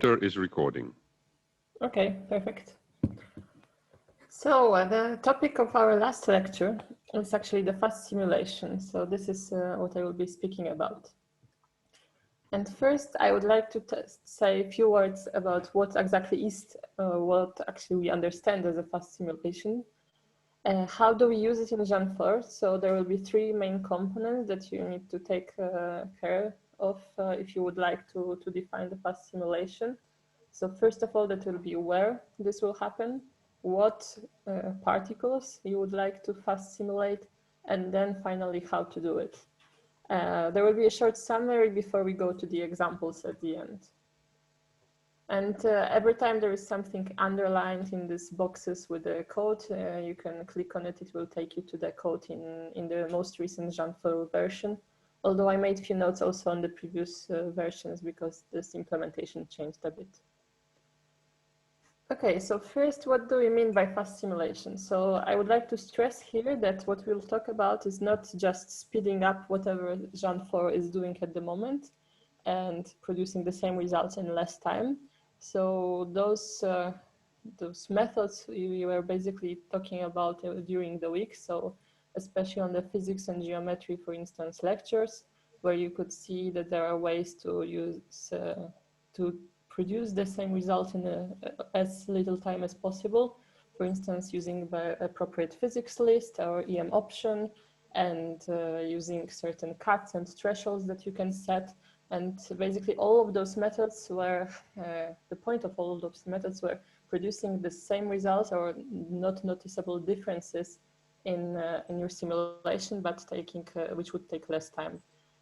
Computer is recording. Okay, perfect. So the topic of our last lecture is actually the fast simulation. So this is what I will be speaking about. And first, I would like to say a few words about what exactly is, what actually we understand as a fast simulation. How do we use it in Geant4? So there will be three main components that you need to take care of if you would like to define the fast simulation. So first of all, that will be where this will happen, what particles you would like to fast simulate, and then finally how to do it. There will be a short summary before we go to the examples at the end. And every time there is something underlined in these boxes with the code, you can click on it. It will take you to the code in the most recent Geant4 version. Although I made a few notes also on the previous versions because this implementation changed a bit. Okay, so first, what do we mean by fast simulation? So I would like to stress here that what we'll talk about is not just speeding up whatever Geant4 is doing at the moment and producing the same results in less time. So those methods we were basically talking about during the week. So especially on the physics and geometry, for instance, lectures, where you could see that there are ways to use to produce the same result in as little time as possible. For instance, using the appropriate physics list or EM option, and using certain cuts and thresholds that you can set. And basically all of those methods were, the point of all of those methods were producing the same results or not noticeable differences in your simulation, but which would take less time.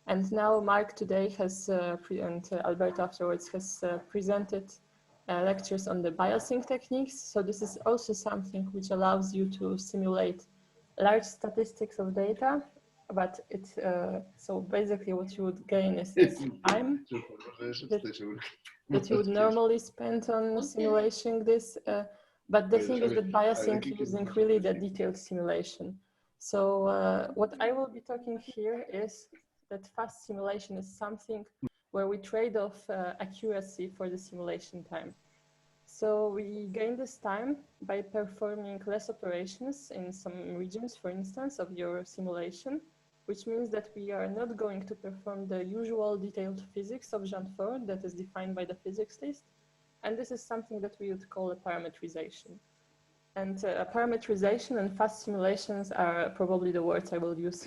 And now Mark today has, and Albert afterwards has presented lectures on the biasing techniques. So this is also something which allows you to simulate large statistics of data, but it's, so basically what you would gain is time that you would normally spend on simulating this. But the thing is that biasing using really the detailed simulation. So what I will be talking here is that fast simulation is something where we trade off accuracy for the simulation time. So we gain this time by performing less operations in some regions, for instance, of your simulation, which means that we are not going to perform the usual detailed physics of Geant4 that is defined by the physics list. And this is something that we would call a parameterization. And parameterization and fast simulations are probably the words I will use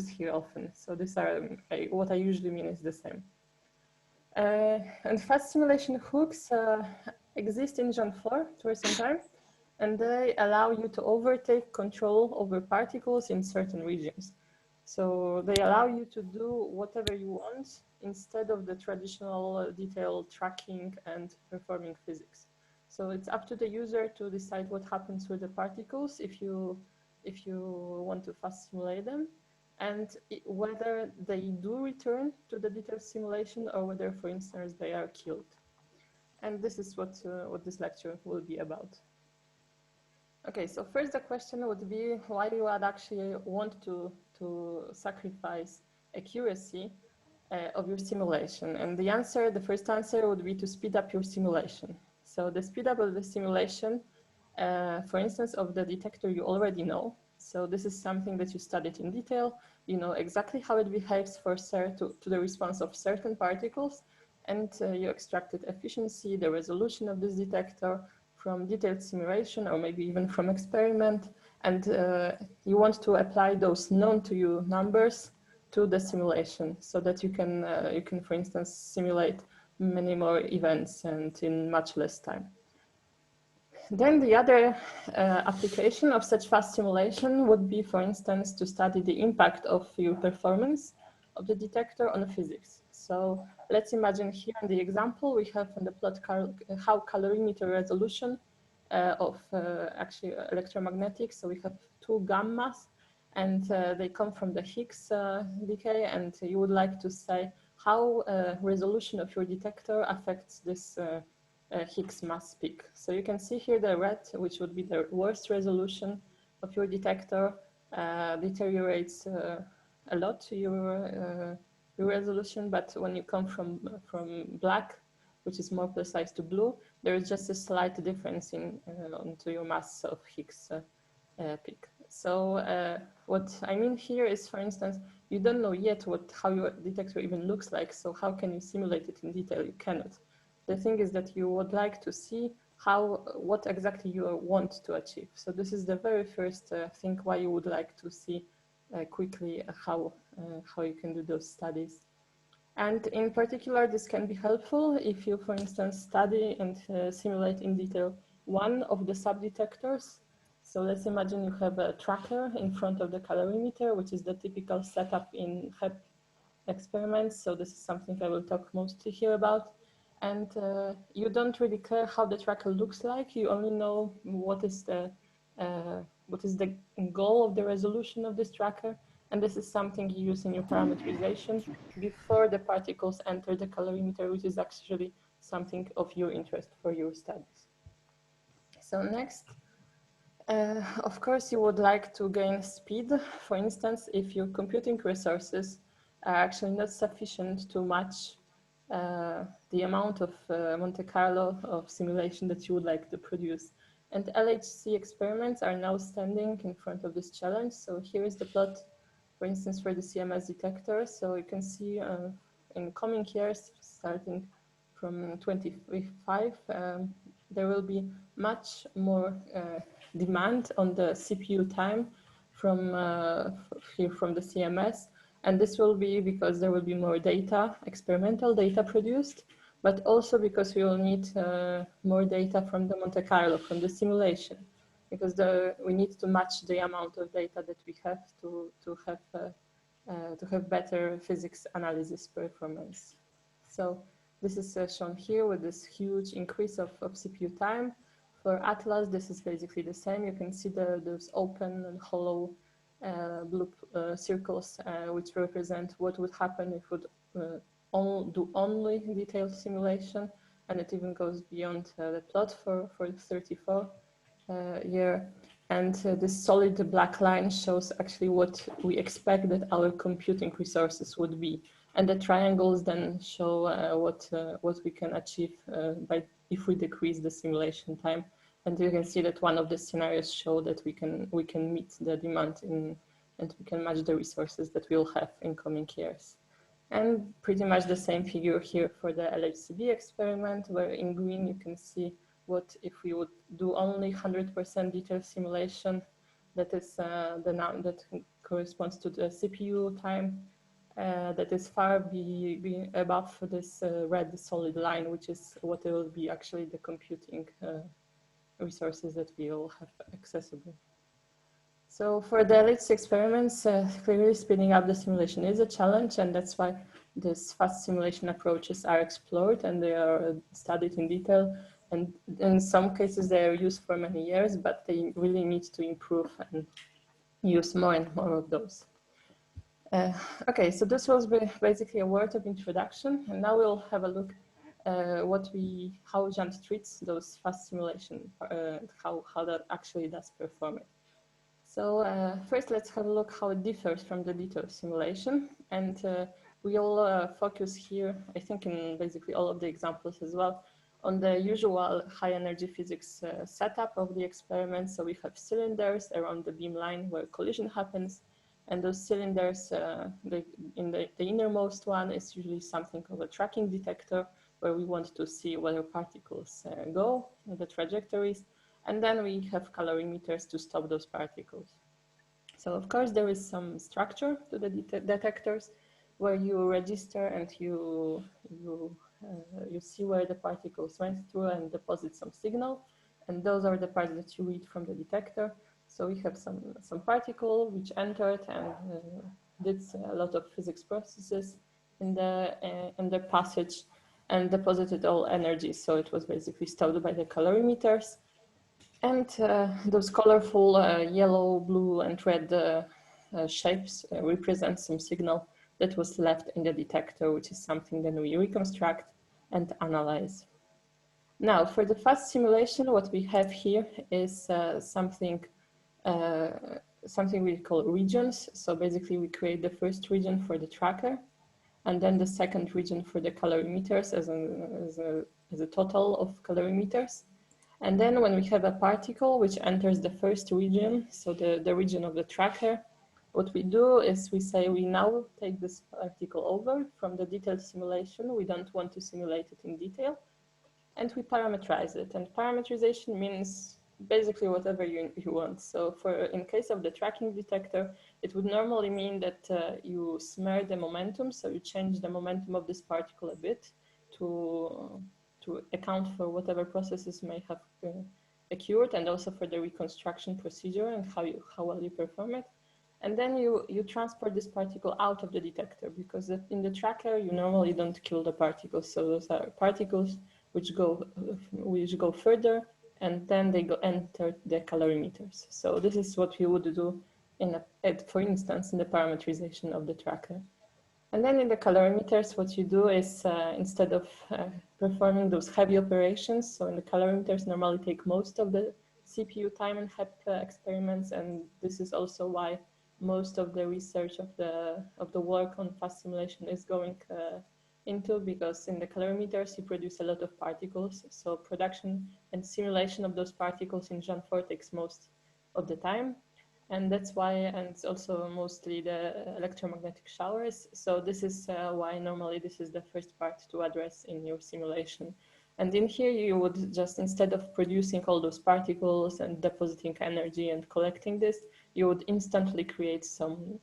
here often. So these are, what I usually mean is the same. And fast simulation hooks exist in Geant4 for some time, and they allow you to overtake control over particles in certain regions. So they allow you to do whatever you want instead of the traditional detailed tracking and performing physics. So it's up to the user to decide what happens with the particles if you want to fast simulate them, and whether they do return to the detailed simulation or whether, for instance, they are killed. And this is what this lecture will be about. Okay, so first the question would be why you would actually want to sacrifice accuracy of your simulation. And the first answer would be to speed up your simulation. So the speed up of the simulation, for instance, of the detector you already know. So this is something that you studied in detail. You know exactly how it behaves to the response of certain particles, and you extracted efficiency, the resolution of this detector from detailed simulation or maybe even from experiment, and you want to apply those known to you numbers to the simulation so that you can, for instance, simulate many more events and in much less time. Then the other application of such fast simulation would be, for instance, to study the impact of your performance of the detector on physics. So let's imagine here in the example, we have in the plot how calorimeter resolution of actually electromagnetics. So we have two gammas, and they come from the Higgs decay, and you would like to say how resolution of your detector affects this Higgs mass peak. So you can see here the red, which would be the worst resolution of your detector, deteriorates a lot your resolution. But when you come from black, which is more precise to blue, there is just a slight difference in onto your mass of Higgs peak. So what I mean here is, for instance, you don't know yet how your detector even looks like, so how can you simulate it in detail? You cannot. The thing is that you would like to see what exactly you want to achieve. So this is the very first thing why you would like to see quickly how you can do those studies. And in particular, this can be helpful if you, for instance, study and simulate in detail one of the subdetectors. So let's imagine you have a tracker in front of the calorimeter, which is the typical setup in HEP experiments. So this is something I will talk mostly here about. And you don't really care how the tracker looks like. You only know what is the goal of the resolution of this tracker. And this is something you use in your parameterization before the particles enter the calorimeter, which is actually something of your interest for your studies. So next, of course, you would like to gain speed. For instance, if your computing resources are actually not sufficient to match the amount of Monte Carlo of simulation that you would like to produce. And LHC experiments are now standing in front of this challenge. So here is the plot, for instance, for the CMS detector. So you can see in coming years, starting from 25, there will be much more demand on the CPU time from the CMS. And this will be because there will be more data, experimental data produced, but also because we will need more data from the Monte Carlo, from the simulation, because we need to match the amount of data that we have to have better physics analysis performance. So this is shown here with this huge increase of CPU time. For Atlas, this is basically the same. You can see those open and hollow blue circles, which represent what would happen if we would do only detailed simulation. And it even goes beyond the plot for the 34 year. And this solid black line shows actually what we expect that our computing resources would be. And the triangles then show what we can achieve if we decrease the simulation time. And you can see that one of the scenarios show that we can meet the demand and we can match the resources that we'll have in coming years. And pretty much the same figure here for the LHCb experiment, where in green you can see what if we would do only 100% detailed simulation, that is that corresponds to the CPU time, that is far be above this red solid line, which is what will be actually the computing resources that we will have accessible. So for the LHC experiments, clearly speeding up the simulation is a challenge, and that's why these fast simulation approaches are explored and they are studied in detail. And in some cases, they are used for many years, but they really need to improve and use more and more of those. Okay, so this was basically a word of introduction, and now we'll have a look how Geant treats those fast simulation, how that actually does perform it. So first, let's have a look how it differs from the detailed simulation, and we'll focus here, I think, in basically all of the examples as well, on the usual high energy physics setup of the experiment. So we have cylinders around the beamline where collision happens, and those cylinders, the innermost one is usually something of a tracking detector, where we want to see where particles go, the trajectories, and then we have calorimeters to stop those particles. So of course there is some structure to the detectors, where you register and you see where the particles went through and deposit some signal, and those are the parts that you read from the detector. So we have some particle which entered and did a lot of physics processes in the passage and deposited all energy. So it was basically stopped by the calorimeters. And those colorful yellow, blue, and red shapes represent some signal that was left in the detector, which is something that we reconstruct and analyze. Now, for the fast simulation, what we have here is something we call regions. So basically, we create the first region for the tracker. and then the second region for the calorimeters as a total of calorimeters. And then when we have a particle which enters the first region, so the region of the tracker, what we do is we say we now take this particle over from the detailed simulation. We don't want to simulate it in detail, and we parameterize it. And parameterization means basically whatever you want. So in case of the tracking detector, it would normally mean that you smear the momentum, so you change the momentum of this particle a bit to account for whatever processes may have occurred, and also for the reconstruction procedure and how well you perform it. And then you transport this particle out of the detector, because in the tracker you normally don't kill the particles. So those are particles which go further, and then they enter the calorimeters. So this is what we would do for instance, in the parameterization of the tracker. And then in the calorimeters, what you do is instead of performing those heavy operations, so in the calorimeters normally take most of the CPU time in HEP experiments, and this is also why most of the research of the work on fast simulation is going into, because in the calorimeters you produce a lot of particles, so production and simulation of those particles in Geant4 takes most of the time. And that's why, and it's also mostly the electromagnetic showers. So this is why normally this is the first part to address in your simulation. And in here you would just, instead of producing all those particles and depositing energy and collecting this, you would instantly create some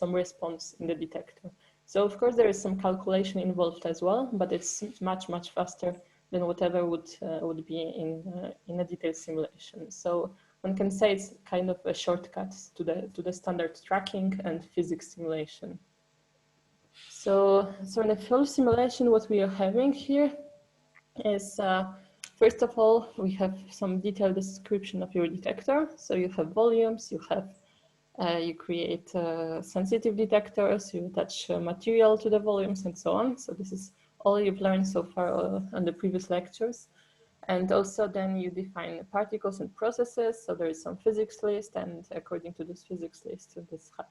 response in the detector. So of course there is some calculation involved as well, but it's much faster than whatever would be in a detailed simulation. So one can say it's kind of a shortcut to the standard tracking and physics simulation. So in a full simulation, what we are having here is, first of all, we have some detailed description of your detector. So you have volumes, you create sensitive detectors, you attach material to the volumes and so on. So this is all you've learned so far on the previous lectures. And also then you define particles and processes. So there is some physics list, and according to this physics list,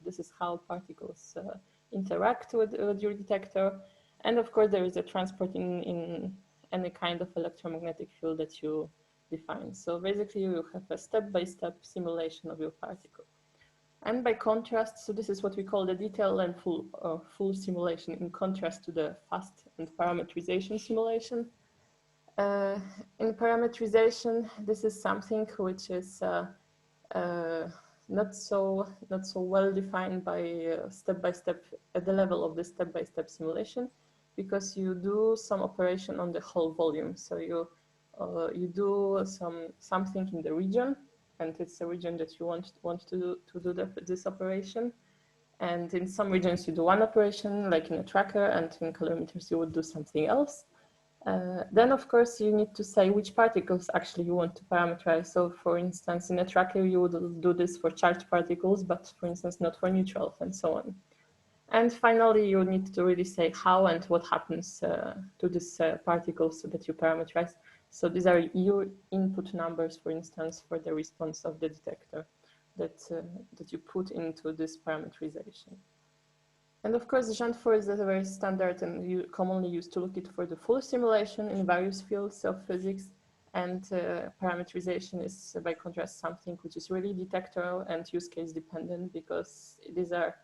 this is how particles interact with your detector. And of course, there is a transport in any kind of electromagnetic field that you define. So basically, you have a step-by-step simulation of your particle. And by contrast, so this is what we call the detailed and full simulation, in contrast to the fast and parameterization simulation. In parameterization, this is something which is not so well defined by step-by-step at the level of the step-by-step simulation, because you do some operation on the whole volume. So you do something in the region, and it's a region that you want to do this operation. And in some regions you do one operation, like in a tracker, and in calorimeters you would do something else. Then, of course, you need to say which particles actually you want to parameterize. So, for instance, in a tracker, you would do this for charged particles, but for instance, not for neutral, and so on. And finally, you need to really say how and what happens to these particles so that you parameterize. So these are your input numbers, for instance, for the response of the detector that you put into this parameterization. And of course, Geant4 is a very standard and commonly used toolkit for the full simulation in various fields of physics. And parameterization is, by contrast, something which is really detector and use case dependent, because these are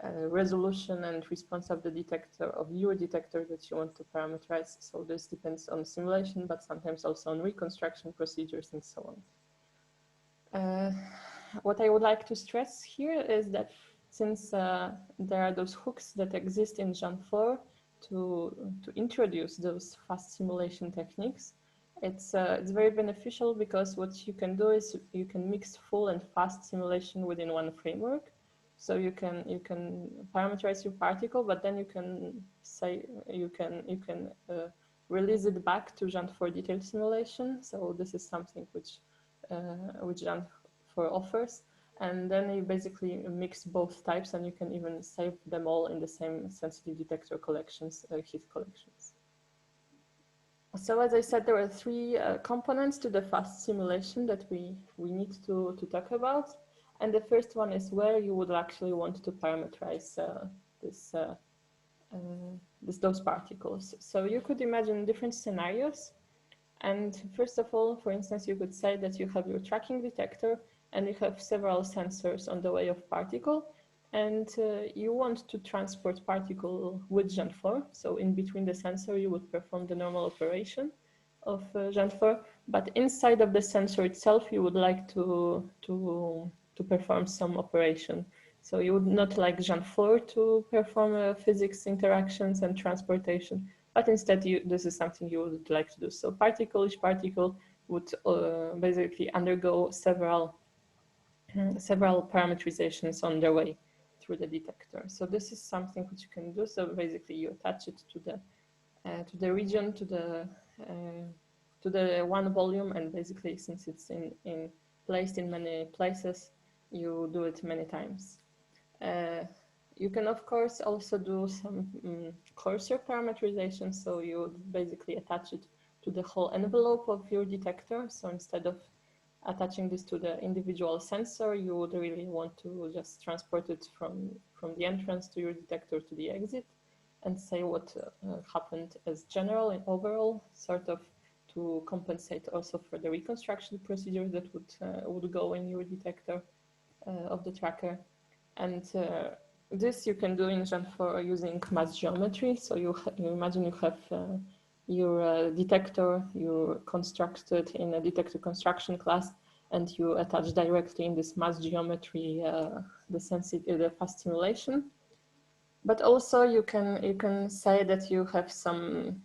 resolution and response of the detector, of your detector, that you want to parameterize. So this depends on simulation, but sometimes also on reconstruction procedures and so on. What I would like to stress here is that since there are those hooks that exist in Geant4 to introduce those fast simulation techniques, it's very beneficial, because what you can do is you can mix full and fast simulation within one framework. So you can parameterize your particle, but then you can say you can release it back to Geant4 detailed simulation. So this is something which Geant4 offers. And then you basically mix both types, and you can even save them all in the same sensitive detector collections, heat collections. So as I said, there are three components to the fast simulation that we need to talk about. And the first one is where you would actually want to parameterize those particles. So you could imagine different scenarios. And first of all, for instance, you could say that you have your tracking detector and you have several sensors on the way of particle, and you want to transport particle with Geant4. So in between the sensor, you would perform the normal operation of Geant4, but inside of the sensor itself, you would like to perform some operation. So you would not like Geant4 to perform physics interactions and transportation, but instead this is something you would like to do. So each particle would basically undergo several parameterizations on their way through the detector. So this is something which you can do. So basically you attach it to the region, to the one volume, and basically since it's placed in many places, you do it many times. You can, of course, also do some coarser parameterization. So you would basically attach it to the whole envelope of your detector. So instead of attaching this to the individual sensor, you would really want to just transport it from the entrance to your detector to the exit and say what happened as general and overall, sort of to compensate also for the reconstruction procedure that would go in your detector of the tracker. And this you can do in Geant4 using mass geometry. So you imagine you have your detector, you constructed in a detector construction class, and you attach directly in this mass geometry the fast simulation. But also you can say that you have some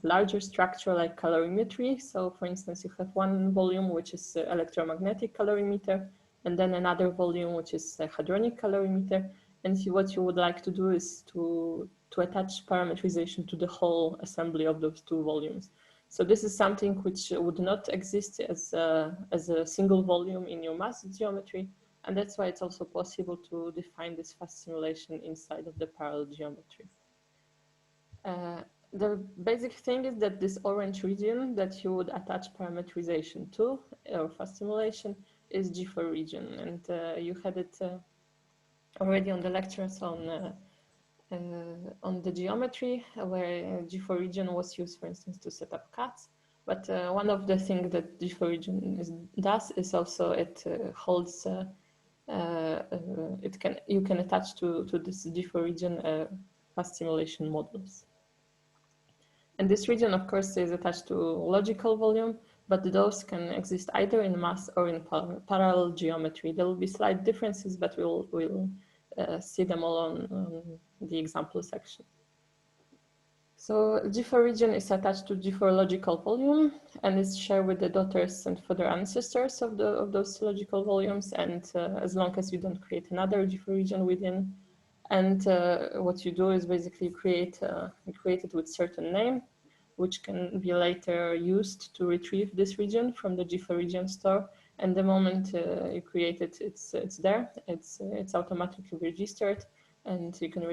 larger structure like calorimetry. So for instance, you have one volume which is electromagnetic calorimeter, and then another volume which is a hadronic calorimeter. And what you would like to do is to attach parameterization to the whole assembly of those two volumes. So this is something which would not exist as a single volume in your mass geometry. And that's why it's also possible to define this fast simulation inside of the parallel geometry. The basic thing is that this orange region that you would attach parameterization to, or fast simulation, is G4 region. And you had it already on the lectures on the geometry, where G4 region was used, for instance, to set up cuts. But one of the things that G4 region does is also it holds you can attach to this G4 region fast simulation models. And this region, of course, is attached to logical volume, but those can exist either in mass or in parallel geometry. There will be slight differences, but we'll see them all on the example section. So G4 region is attached to G4 logical volume and is shared with the daughters and further ancestors of those logical volumes. And as long as you don't create another G4 region within, and what you do is basically create it with certain name, which can be later used to retrieve this region from the G4 region store. And the moment you create it, it's there. It's automatically registered, and you can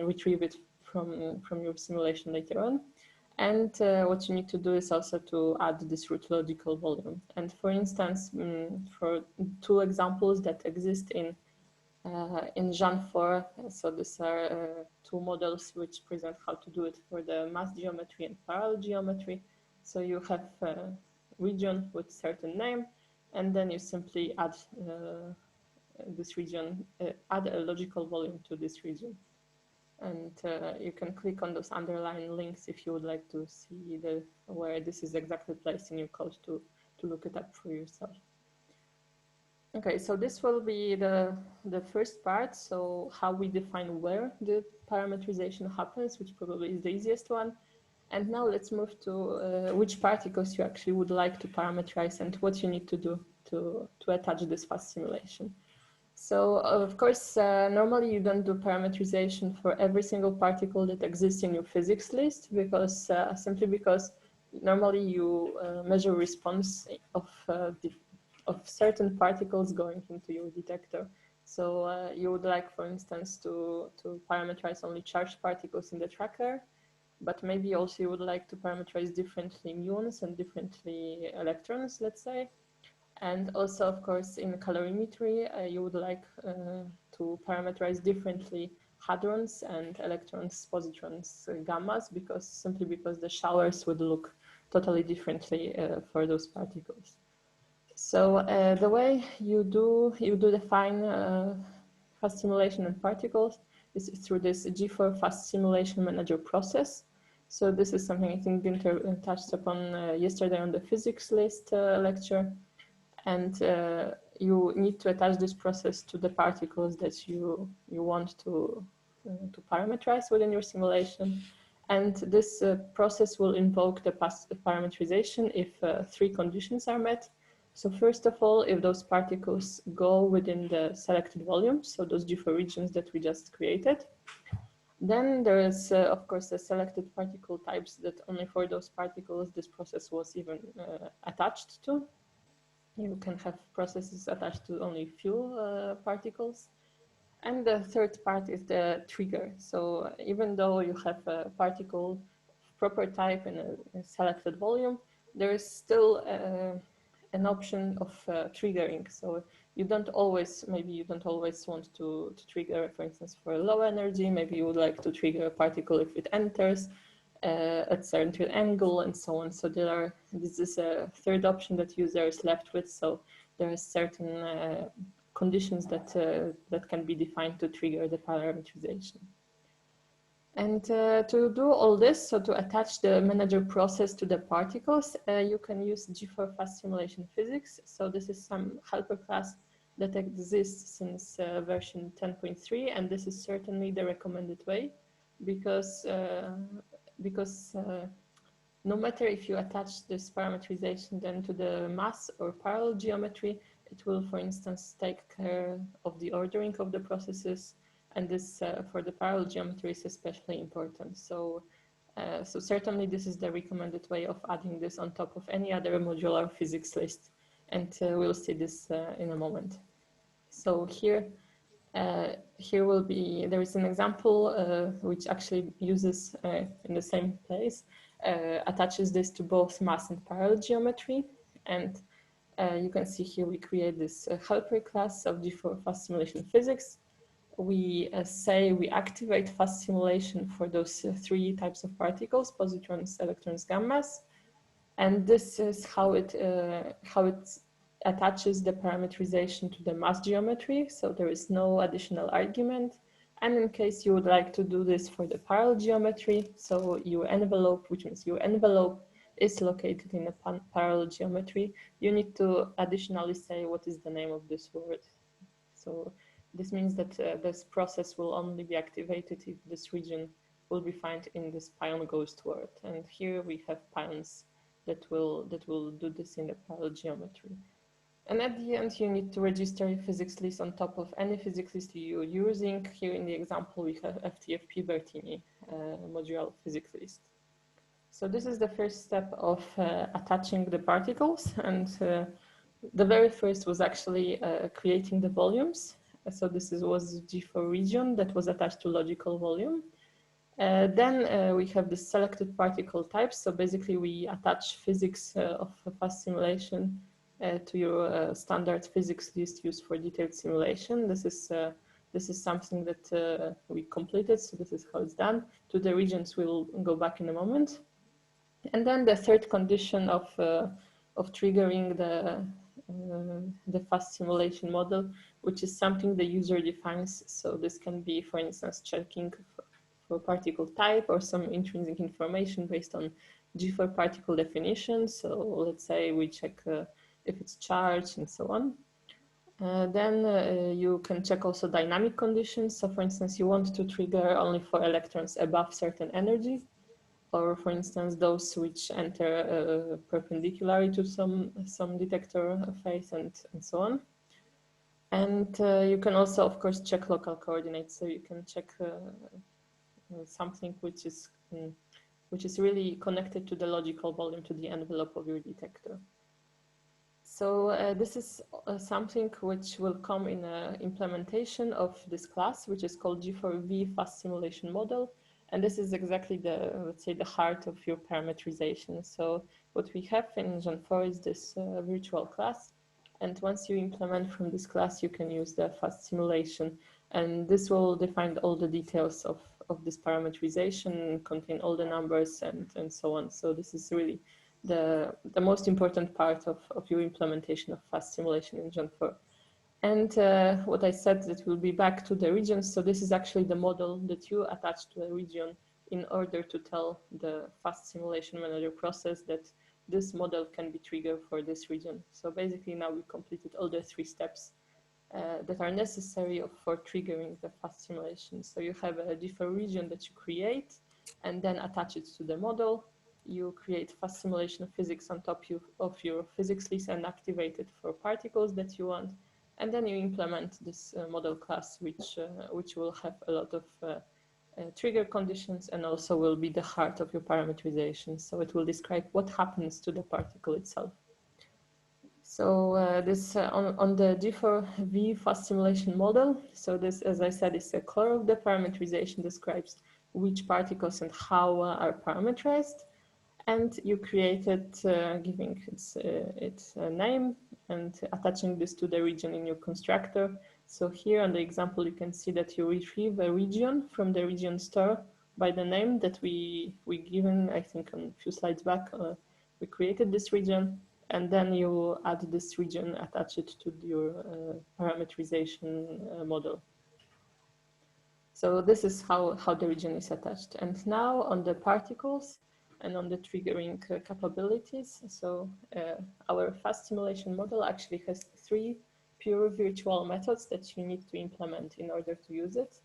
retrieve it from your simulation later on. And what you need to do is also to add this root logical volume. And for instance, for two examples that exist in Geant4, so these are two models which present how to do it for the mass geometry and parallel geometry. So you have a region with certain name, and then you simply add this region, add a logical volume to this region. And you can click on those underlying links if you would like to see where this is exactly placed in your code to look it up for yourself. Okay, so this will be the first part. So how we define where the parameterization happens, which probably is the easiest one. And now let's move to which particles you actually would like to parameterize and what you need to do to attach this fast simulation. So of course, normally you don't do parameterization for every single particle that exists in your physics list, because simply because normally you measure response of certain particles going into your detector. So you would like, for instance, to parameterize only charged particles in the tracker, but maybe also you would like to parameterize differently muons and differently electrons, let's say. And also, of course, in calorimetry, you would like to parameterize differently hadrons and electrons, positrons, gammas, simply because the showers would look totally differently for those particles. So the way you do define fast simulation and particles is through this Geant4 fast simulation manager process. So this is something I think Geant touched upon yesterday on the physics list lecture. And you need to attach this process to the particles that you want to parameterize within your simulation. And this process will invoke the parameterization if three conditions are met. So first of all, if those particles go within the selected volume, so those Geant4 regions that we just created, then there is, of course, the selected particle types that only for those particles this process was even attached to. You can have processes attached to only few particles. And the third part is the trigger. So even though you have a particle proper type in a selected volume, there is still an option of triggering. So you don't always, maybe you don't always want to trigger, for instance, for a low energy. Maybe you would like to trigger a particle if it enters at certain angle and so on. So this is a third option that user is left with. So there are certain conditions that can be defined to trigger the parameterization. And to do all this, so to attach the manager process to the particles, you can use Geant4 fast simulation physics. So this is some helper class that exists since version 10.3, and this is certainly the recommended way because no matter if you attach this parameterization then to the mass or parallel geometry, it will, for instance, take care of the ordering of the processes. And this, for the parallel geometry, is especially important. So certainly this is the recommended way of adding this on top of any other modular physics list. And we'll see this in a moment. So here there is an example which actually uses in the same place, attaches this to both mass and parallel geometry. And you can see here we create this helper class of Geant4 fast simulation physics. We say we activate fast simulation for those three types of particles, positrons, electrons, gammas. And this is how it attaches the parameterization to the mass geometry. So there is no additional argument. And in case you would like to do this for the parallel geometry, so your envelope, which means your envelope is located in a parallel geometry, you need to additionally say what is the name of this word. So this means that this process will only be activated if this region will be found in this pion ghost word. And here we have pions that will do this in the parallel geometry. And at the end, you need to register your physics list on top of any physics list you're using. Here in the example, we have FTFP Bertini modular physics list. So this is the first step of attaching the particles. And the very first was actually creating the volumes. So this was Geant4 region that was attached to logical volume. Then we have the selected particle types. So basically we attach physics of fast simulation to your standard physics list used for detailed simulation. This is something that we completed. So this is how it's done. To the regions we'll go back in a moment. And then the third condition of triggering the fast simulation model, which is something the user defines. So this can be, for instance, checking for particle type or some intrinsic information based on Geant4 particle definition. So let's say we check if it's charged and so on. Then you can check also dynamic conditions. So for instance, you want to trigger only for electrons above certain energy, or for instance, those which enter perpendicularly to some detector phase and so on. And you can also, of course, check local coordinates. So you can check something which is really connected to the logical volume, to the envelope of your detector. So this is something which will come in an implementation of this class, which is called Geant4V fast simulation model. And this is exactly let's say, the heart of your parameterization. So what we have in Geant4 is this virtual class. And once you implement from this class, you can use the fast simulation And this will define all the details of this parameterization, contain all the numbers and so on. So this is really the most important part of your implementation of fast simulation in Geant4. And what I said, that will be back to the regions. So this is actually the model that you attach to a region in order to tell the fast simulation manager process that this model can be triggered for this region. So basically now we completed all the 3 steps that are necessary for triggering the fast simulation. So you have a different region that you create and then attach it to the model. You create fast simulation of physics on top of your physics list and activate it for particles that you want. And then you implement this model class, which will have a lot of trigger conditions and also will be the heart of your parameterization. So it will describe what happens to the particle itself. So this on the G4V fast simulation model. So this, as I said, is a core of the parameterization, describes which particles and how are parameterized. And you create it giving its name and attaching this to the region in your constructor. So here on the example, you can see that you retrieve a region from the region store by the name that we given, I think, on a few slides back. We created this region, and then you add this region, attach it to your parameterization model. So this is how the region is attached. And now on the particles and on the triggering capabilities. So our fast simulation model actually has 3 pure virtual methods that you need to implement in order to use it.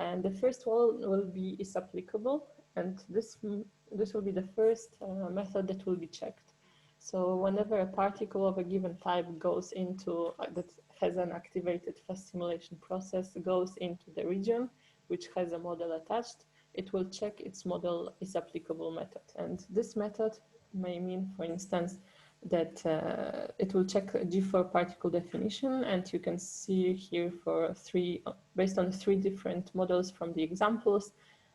And the first one will be is applicable, and this will be the first method that will be checked. So whenever a particle of a given type goes into, that has an activated fast simulation process, goes into the region, which has a model attached, it will check its model is applicable method. And this method may mean, for instance, that it will check G4 particle definition, and you can see here for 3, based on 3 different models from the examples,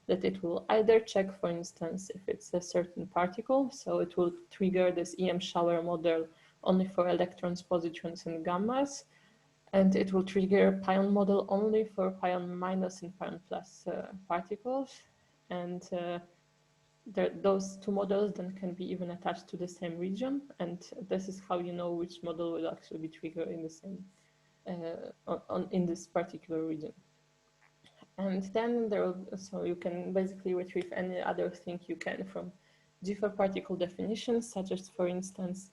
that it will either check, for instance, if it's a certain particle, so it will trigger this EM shower model only for electrons, positrons, and gammas, and it will trigger pion model only for pion minus and pion plus particles, and those 2 models then can be even attached to the same region, and this is how you know which model will actually be triggered in the same in this particular region. And then so you can basically retrieve any other thing you can from G4 particle definitions, such as, for instance,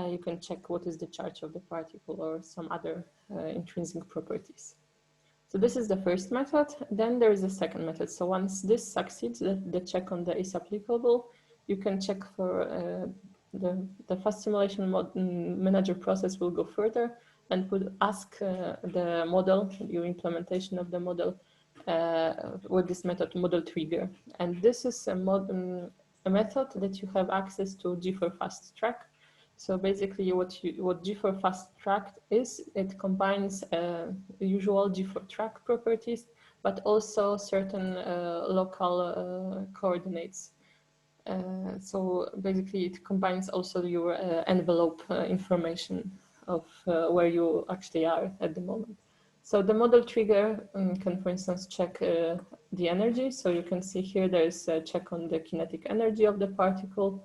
you can check what is the charge of the particle or some other intrinsic properties. So this is the first method. Then there is a second method. So once this succeeds, the check on the is applicable, you can check for the fast simulation manager process will go further and would ask the model, your implementation of the model, with this method model trigger. And this is a method that you have access to G4 fast track. So basically what G4 fast track is, it combines usual G4 track properties, but also certain local coordinates. So basically it combines also your envelope information of where you actually are at the moment. So the model trigger can, for instance, check the energy. So you can see here there's a check on the kinetic energy of the particle.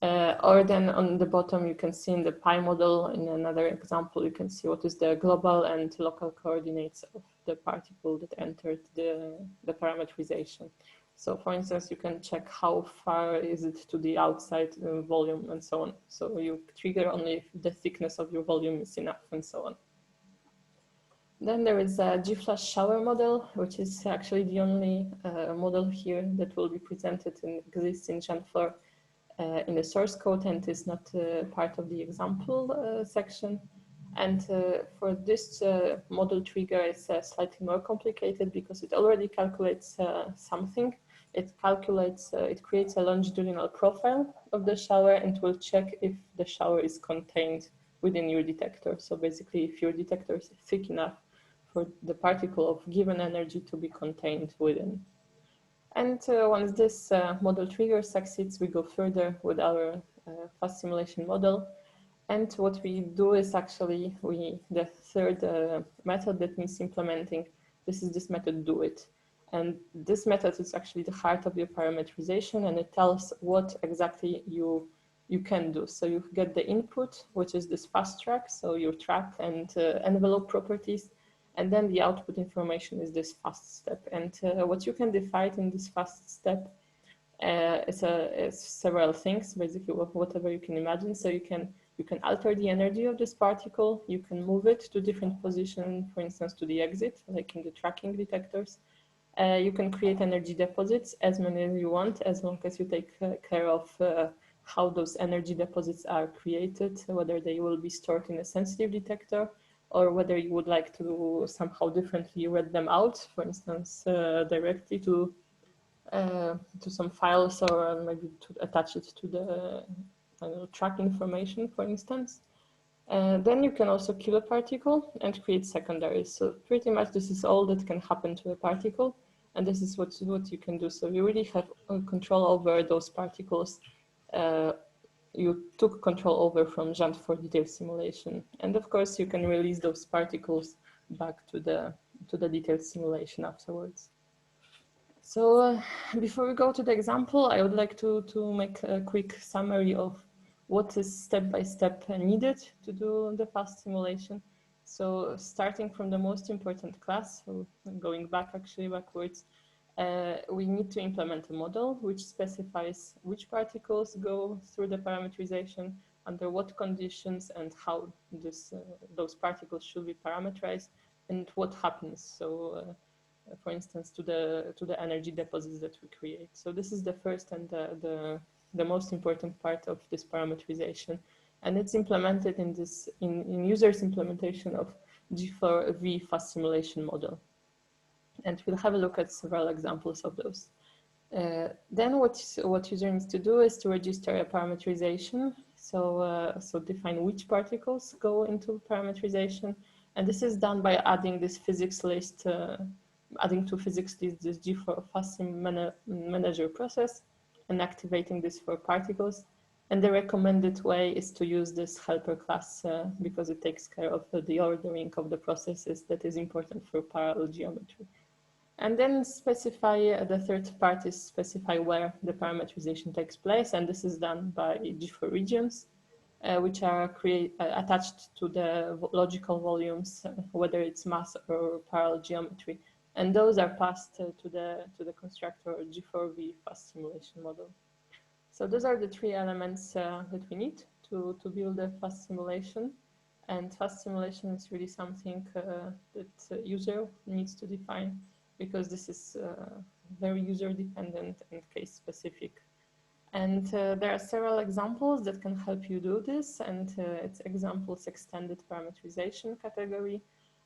Or then on the bottom, you can see in the pi model, in another example, you can see what is the global and local coordinates of the particle that entered the parameterization. So for instance, you can check how far is it to the outside volume and so on. So you trigger only if the thickness of your volume is enough and so on. Then there is a G-flash shower model, which is actually the only model here that will be presented and exists in Geant4 in the source code and is not part of the example section. And for this model trigger, it's slightly more complicated because it already calculates something. It calculates, it creates a longitudinal profile of the shower and will check if the shower is contained within your detector. So basically, if your detector is thick enough for the particle of given energy to be contained within. And once this model trigger succeeds, we go further with our fast simulation model. And what we do is actually, the third method that needs implementing, this is this method do it. And this method is actually the heart of your parameterization, and it tells what exactly you can do. So you get the input, which is this fast track, so your track and envelope properties, and then the output information is this fast step. And what you can define in this fast step it's several things, basically whatever you can imagine. So you can alter the energy of this particle, you can move it to different position, for instance, to the exit, like in the tracking detectors. You can create energy deposits, as many as you want, as long as you take care of how those energy deposits are created, whether they will be stored in a sensitive detector, or whether you would like to somehow differently read them out, for instance, directly to some files, or maybe to attach it to the track information, for instance. Then you can also kill a particle and create secondaries. So pretty much this is all that can happen to a particle, and this is what you can do. So you really have control over those particles. You took control over from Geant4 detailed simulation, and of course you can release those particles back to the detailed simulation afterwards. So before we go to the example, I would like to make a quick summary of what is step-by-step needed to do the fast simulation. So starting from the most important class, so going backwards, we need to implement a model which specifies which particles go through the parameterization, under what conditions, and how those particles should be parameterized, and what happens. So for instance, to the energy deposits that we create. So this is the first and the most important part of this parameterization, and it's implemented in users' implementation of G4V fast simulation model. And we'll have a look at several examples of those. Then what user needs to do is to register a parameterization. So define which particles go into parameterization, and this is done by adding this physics list, adding to physics list this G4 fast sim manager process, and activating this for particles. And the recommended way is to use this helper class because it takes care of the ordering of the processes that is important for parallel geometry. And then specify, the third part is specify where the parameterization takes place, and this is done by G4 regions, which are attached to the logical volumes, whether it's mass or parallel geometry, and those are passed to the constructor G4V fast simulation model. So those are the three elements that we need to build a fast simulation. And fast simulation is really something that user needs to define, because this is very user dependent and case specific. And there are several examples that can help you do this, and it's examples extended parameterization category,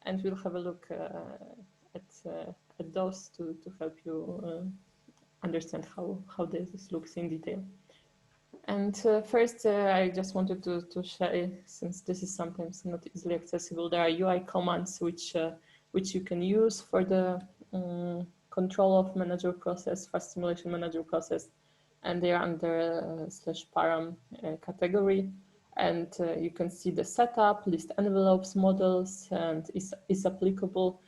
and we'll have a look at those to help you understand how this looks in detail. And first, I just wanted to share, since this is sometimes not easily accessible, there are UI commands which you can use for the control of manager process, fast simulation manager process, and they are under /param category. And you can see the setup, list envelopes, models, and is applicable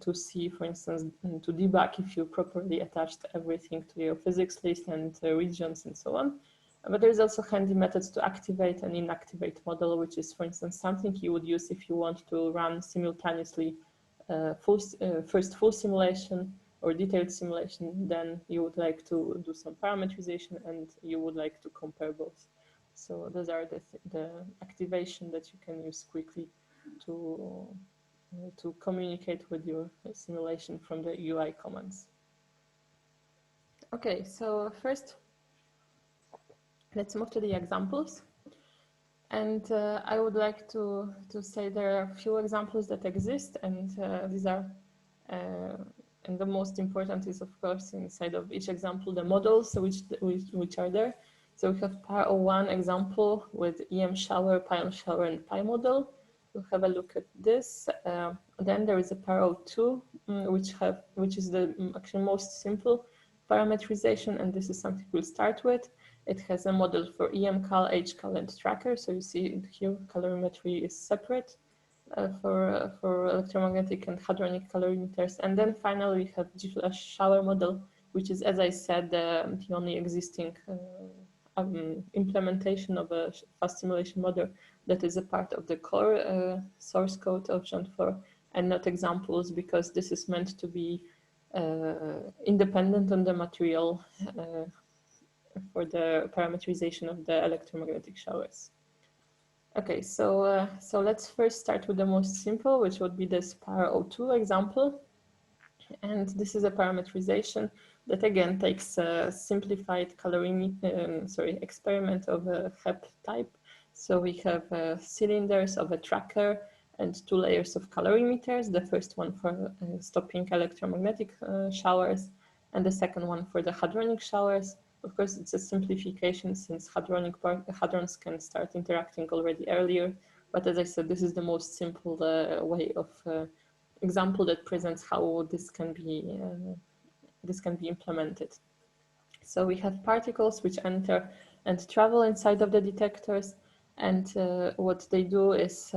to see, for instance, to debug if you properly attached everything to your physics list and regions and so on. But there's also handy methods to activate and inactivate model, which is, for instance, something you would use if you want to run simultaneously first full simulation or detailed simulation, then you would like to do some parameterization and you would like to compare both. So those are the activation that you can use quickly to communicate with your simulation from the UI commands. Okay, so first, let's move to the examples. And I would like to say there are a few examples that exist, and these are, and the most important is, of course, inside of each example, the models which are there. So we have PAR01 example with EM shower, pion shower, and pi model. We'll have a look at this. Then there is a PAR02, which is the actually most simple parameterization, and this is something we'll start with. It has a model for EM-cal, H-cal, and tracker. So you see here colorimetry is separate for electromagnetic and hadronic colorimeters. And then finally we have G-flash shower model, which is, as I said, the only existing implementation of a fast simulation model that is a part of the core source code of Geant4, and not examples, because this is meant to be independent on the material for the parameterization of the electromagnetic showers. Okay, so let's first start with the most simple, which would be this PAR-02 example. And this is a parameterization that again takes a simplified experiment of a HEP type. So we have cylinders of a tracker and 2 layers of colorimeters. The first one for stopping electromagnetic showers, and the second one for the hadronic showers. Of course, it's a simplification since hadrons can start interacting already earlier. But as I said, this is the most simple way of example that presents how this can be implemented. So we have particles which enter and travel inside of the detectors, and what they do is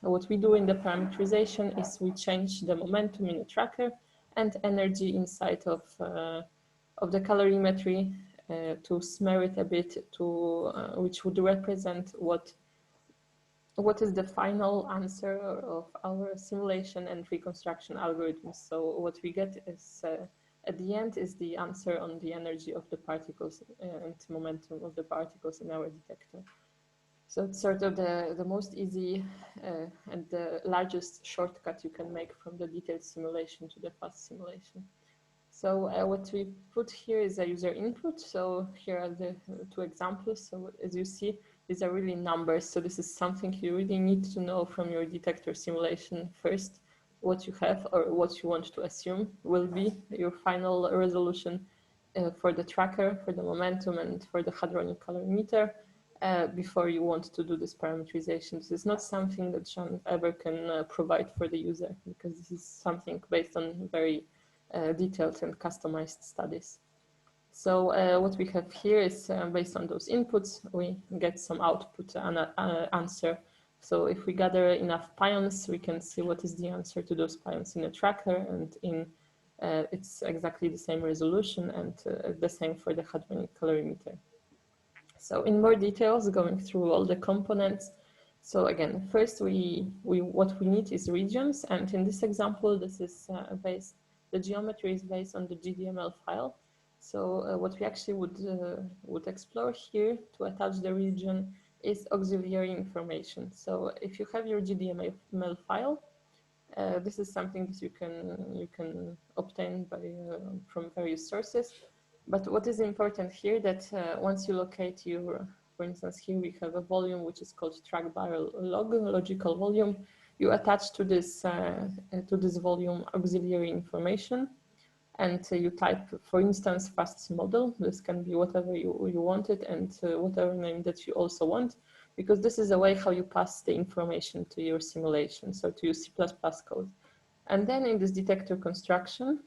what we do in the parameterization is we change the momentum in the tracker and energy inside of the colorimetry to smear it a bit to which would represent what is the final answer of our simulation and reconstruction algorithms. So what we get is at the end is the answer on the energy of the particles and momentum of the particles in our detector. So it's sort of the most easy and the largest shortcut you can make from the detailed simulation to the fast simulation. So what we put here is a user input. So here are the 2 examples. So as you see, these are really numbers. So this is something you really need to know from your detector simulation first, what you have or what you want to assume will be your final resolution for the tracker, for the momentum, and for the hadronic colorimeter before you want to do this parameterization. This is not something that Geant ever can provide for the user, because this is something based on very detailed and customized studies. So what we have here is based on those inputs, we get some output answer. So if we gather enough pions, we can see what is the answer to those pions in a tracker, and in it's exactly the same resolution, and the same for the hadronic colorimeter. So in more details, going through all the components. So again, first what we need is regions, and in this example, this is the geometry is based on the GDML file. So what we actually would explore here to attach the region is auxiliary information. So if you have your GDML file, this is something that you can obtain from various sources. But what is important here that once you locate your, for instance, here we have a volume which is called track barrel log, logical volume. You attach to this volume auxiliary information, and you type, for instance, fast model. This can be whatever you want it, and whatever name that you also want, because this is a way how you pass the information to your simulation, so to your C++ code. And then in this detector construction,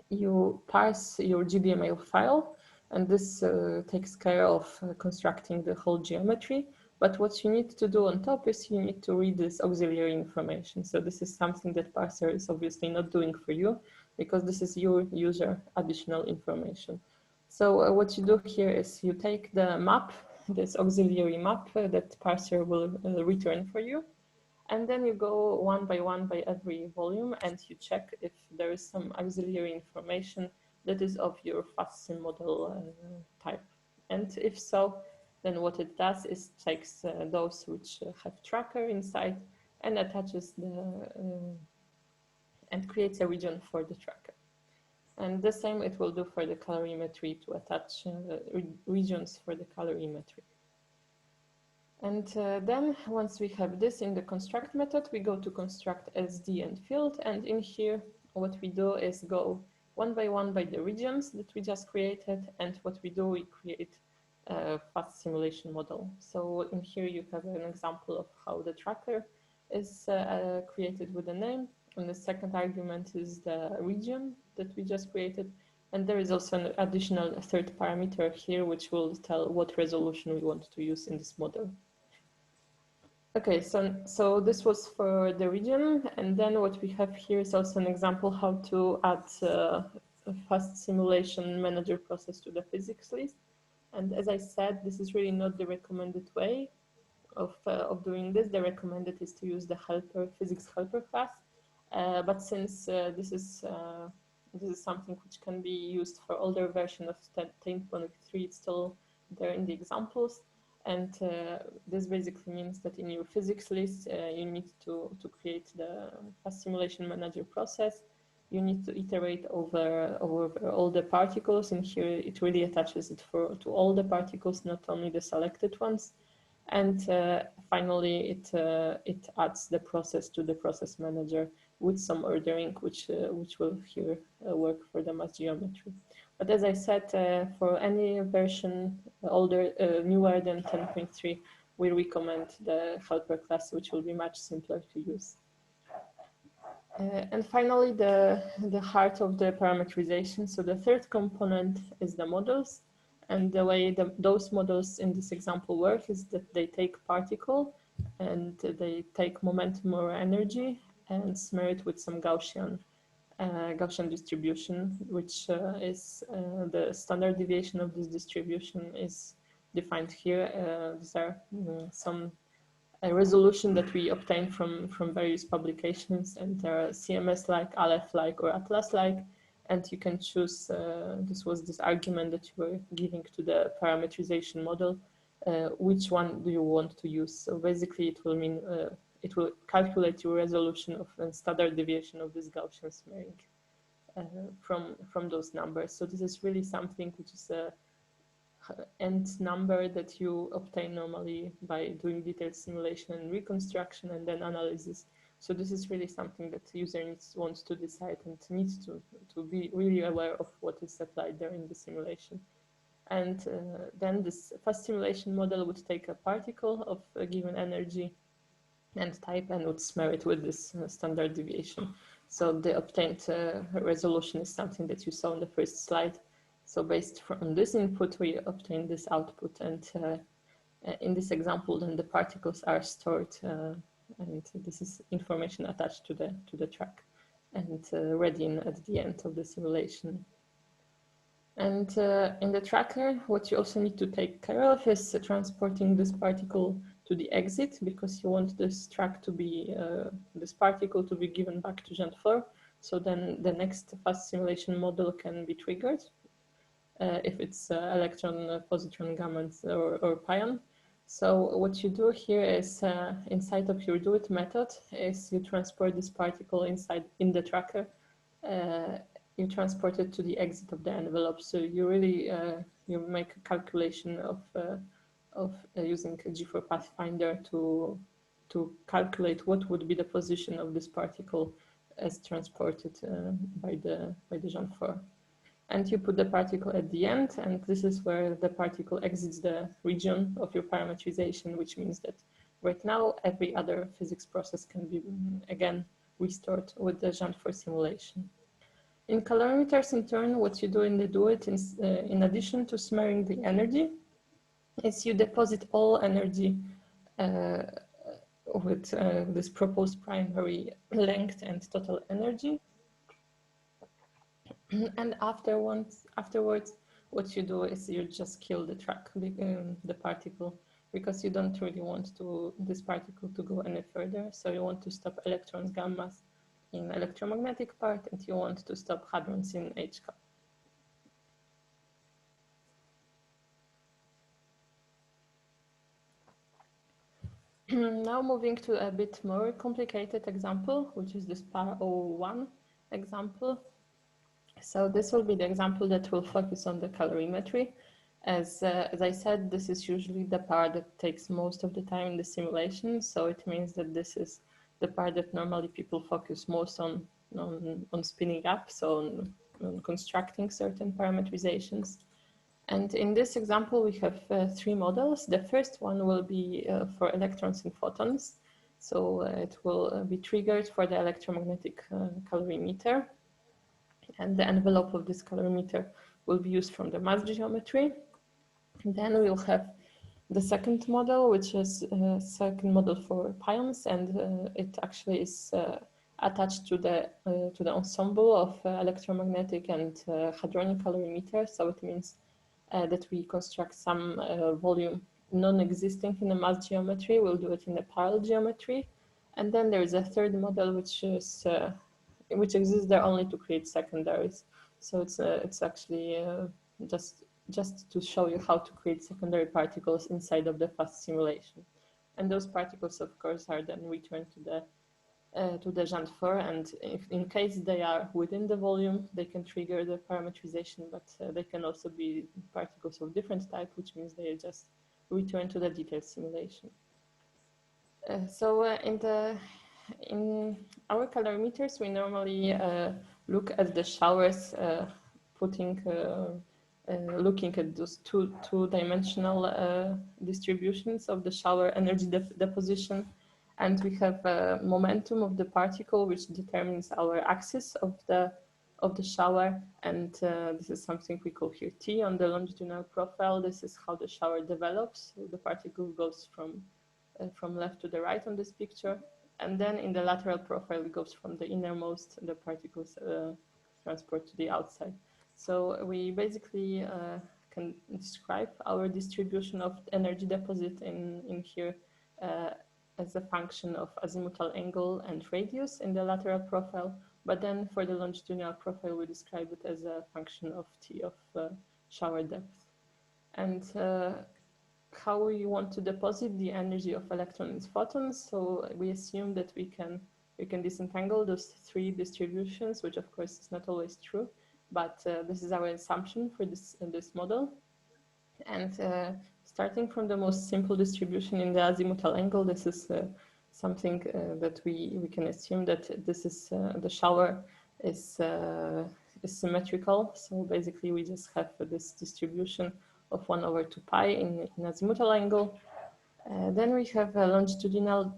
you parse your GDML file, and this takes care of constructing the whole geometry. But what you need to do on top is you need to read this auxiliary information. So this is something that parser is obviously not doing for you, because this is your user additional information. So what you do here is you take the map, this auxiliary map that parser will return for you, and then you go one by every volume, and you check if there is some auxiliary information that is of your fast-sim model type. And if so, then what it does is takes those which have tracker inside and attaches and creates a region for the tracker. And the same it will do for the colorimetry, to attach regions for the colorimetry. And then once we have this in the construct method, we go to construct SD and field. And in here, what we do is go one by the regions that we just created. And what we do, we create a fast simulation model. So in here, you have an example of how the tracker is created with a name. And the second argument is the region that we just created. And there is also an additional third parameter here, which will tell what resolution we want to use in this model. Okay, so this was for the region, and then what we have here is also an example how to add a fast simulation manager process to the physics list. And as I said, this is really not the recommended way of doing this. The recommended is to use the helper, physics helper class. But since this is something which can be used for older version of 10.3, it's still there in the examples. And this basically means that in your physics list, you need to create the fast simulation manager process. You need to iterate over all the particles. And here it really attaches it to all the particles, not only the selected ones. And finally, it adds the process to the process manager with some ordering, which will here work for the mass geometry. But as I said, for any version older, newer than 10.3, we recommend the helper class, which will be much simpler to use. And finally, the heart of the parameterization. So the third component is the models. And the way those models in this example work is that they take particle and they take momentum or energy and smear it with some Gaussian distribution, which is the standard deviation of this distribution is defined here. These are some resolution that we obtain from various publications, and there are CMS-like, Aleph-like, or Atlas-like, and you can choose, this was this argument that you were giving to the parameterization model, which one do you want to use. So basically it will mean, it will calculate your resolution of a standard deviation of this Gaussian smearing from those numbers. So this is really something which is a end number that you obtain normally by doing detailed simulation and reconstruction and then analysis. So this is really something that the user wants to decide and needs to be really aware of what is applied there in the simulation. And then this fast simulation model would take a particle of a given energy and type and would smear it with this standard deviation. So the obtained resolution is something that you saw in the first slide. So based on this input, we obtain this output, and in this example, then the particles are stored, and this is information attached to the track and ready at the end of the simulation. And in the tracker, what you also need to take care of is transporting this particle to the exit, because you want this track to be, this particle to be given back to Geant4. So then the next fast simulation model can be triggered if it's electron, positron, gamma, or pion. So what you do here is inside of your do it method is you transport this particle in the tracker. You transport it to the exit of the envelope. So you really you make a calculation of using a G4 Pathfinder to calculate what would be the position of this particle as transported by the Geant4. And you put the particle at the end, and this is where the particle exits the region of your parameterization, which means that right now every other physics process can be again restored with the Geant4 simulation. In calorimeters, in turn, what you do in the do-it is, in addition to smearing the energy, is you deposit all energy with this proposed primary length and total energy. And afterwards, what you do is you just kill the track, the particle, because you don't really want this particle to go any further. So you want to stop electrons, gammas in electromagnetic part, and you want to stop hadrons in HK. Now moving to a bit more complicated example, which is this PAR-01 example. So this will be the example that will focus on the calorimetry. As I said, this is usually the part that takes most of the time in the simulation. So it means that this is the part that normally people focus most on spinning up, so on constructing certain parameterizations. And in this example, we have three models. The first one will be for electrons and photons. So it will be triggered for the electromagnetic calorimeter. And the envelope of this calorimeter will be used from the mass geometry. And then we'll have the second model, which is a second model for pions, and it actually is attached to the ensemble of electromagnetic and hadronic calorimeter. So it means that we construct some volume non-existing in the mass geometry. We'll do it in the parallel geometry. And then there is a third model, which exists there only to create secondaries. So it's actually just to show you how to create secondary particles inside of the fast simulation. And those particles, of course, are then returned to the Geant4, and if in case they are within the volume, they can trigger the parameterization, but they can also be particles of different type, which means they just return to the detailed simulation. So in our calorimeters, we normally look at the showers, looking at those two-dimensional distributions of the shower energy deposition. And we have a momentum of the particle, which determines our axis of the shower. And this is something we call here T on the longitudinal profile. This is how the shower develops. So the particle goes from left to the right on this picture. And then in the lateral profile, it goes from the innermost, the particles transport to the outside. So we basically can describe our distribution of energy deposit in here as a function of azimuthal angle and radius in the lateral profile. But then for the longitudinal profile, we describe it as a function of T of shower depth. And how we want to deposit the energy of electrons and photons. So we assume that we can disentangle those three distributions, which of course is not always true, but this is our assumption for this model. And starting from the most simple distribution in the azimuthal angle, this is something that we can assume that this is the shower is symmetrical. So basically we just have this distribution of 1/2 pi in azimuthal angle. Then we have a longitudinal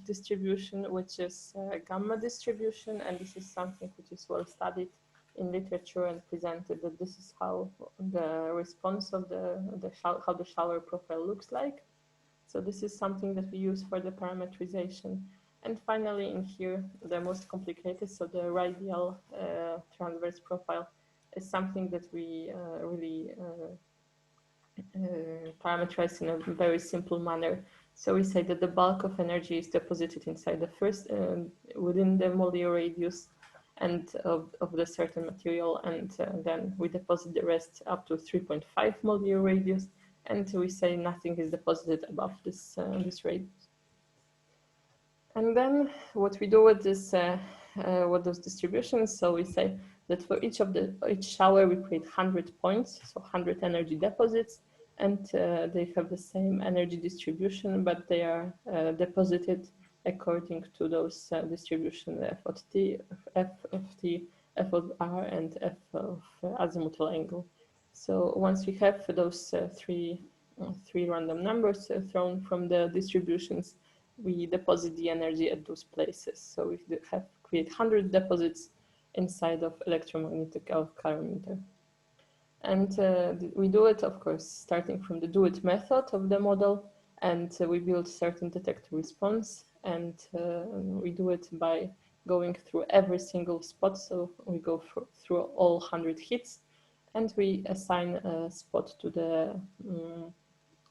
distribution, which is a gamma distribution, and this is something which is well studied in literature and presented, that this is how the response of how the shower profile looks like. So this is something that we use for the parameterization. And finally in here, the most complicated, so the radial transverse profile is something that we really parameterize in a very simple manner. So we say that the bulk of energy is deposited inside the first, within the molear radius and of the certain material, and then we deposit the rest up to 3.5 molear radius, and we say nothing is deposited above this radius. And then what we do with this, with those distributions, so we say that for each shower we create 100 points, so 100 energy deposits, and they have the same energy distribution, but they are deposited according to those distribution F of T, F of R, and F of azimuthal angle. So once we have those three random numbers thrown from the distributions, we deposit the energy at those places. So we create 100 deposits inside of electromagnetic calorimeter. And we do it, of course, starting from the do-it method of the model, and we build certain detector response, and we do it by going through every single spot. So we go through all 100 hits, and we assign a spot to the,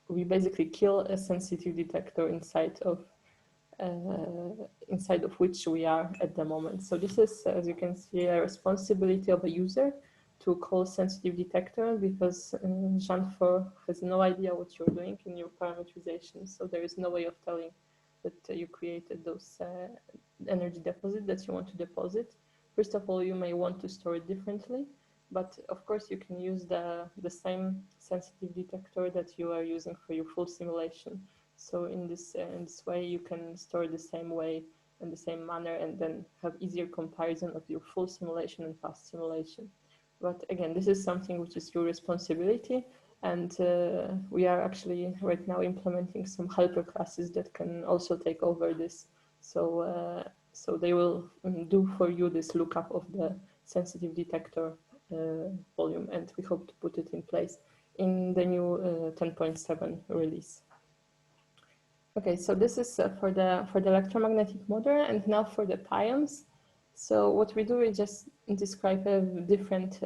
we basically kill a sensitive detector inside of which we are at the moment. So this is, as you can see, a responsibility of a user to call sensitive detector, because Geant4 has no idea what you're doing in your parameterization. So there is no way of telling that you created those energy deposit that you want to deposit. First of all, you may want to store it differently, but of course you can use the same sensitive detector that you are using for your full simulation. So in this way, you can store the same way in the same manner, and then have easier comparison of your full simulation and fast simulation. But again, this is something which is your responsibility, and we are actually right now implementing some helper classes that can also take over this. So so they will do for you this lookup of the sensitive detector volume, and we hope to put it in place in the new 10.7 release. Okay, so this is for the electromagnetic model, and now for the pions. So what we do is just describe a different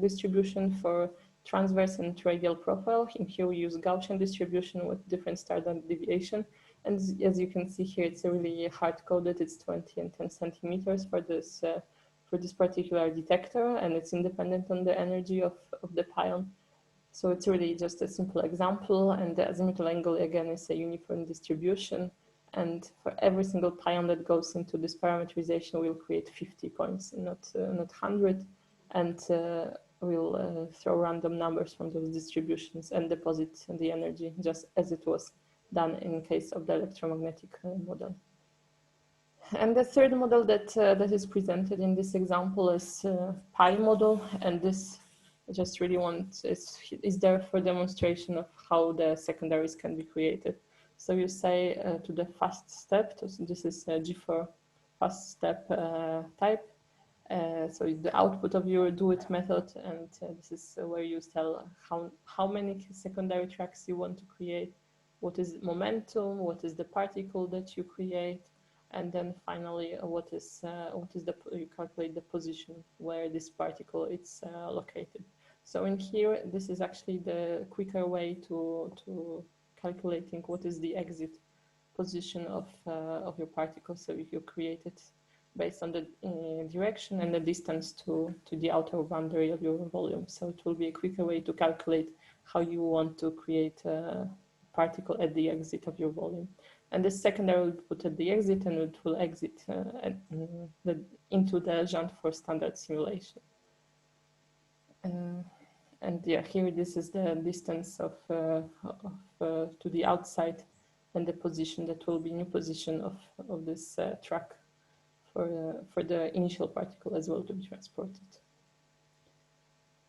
distribution for transverse and radial profile. In here we use Gaussian distribution with different standard deviation. And as you can see here, it's really hard-coded. It's 20 and 10 centimeters for this particular detector, and it's independent on the energy of the pion. So it's really just a simple example, and the azimuthal angle again is a uniform distribution. And for every single pion that goes into this parameterization, we'll create 50 points, not 100. And we'll throw random numbers from those distributions and deposit the energy just as it was done in case of the electromagnetic model. And the third model that is presented in this example is pi model, and this just really is there for demonstration of how the secondaries can be created. So you say to the fast step, so this is a G4 fast step type. So the output of your do it method, and this is where you tell how many secondary tracks you want to create, what is momentum, what is the particle that you create, and then finally you calculate the position where this particle is located. So in here, this is actually the quicker way to calculating what is the exit position of your particle. So if you create it based on the direction and the distance to the outer boundary of your volume. So it will be a quicker way to calculate how you want to create a particle at the exit of your volume. And the secondary will put at the exit, and it will exit into the Geant4 standard simulation. And yeah, here this is the distance of to the outside, and the position that will be new position of this track for the initial particle as well to be transported.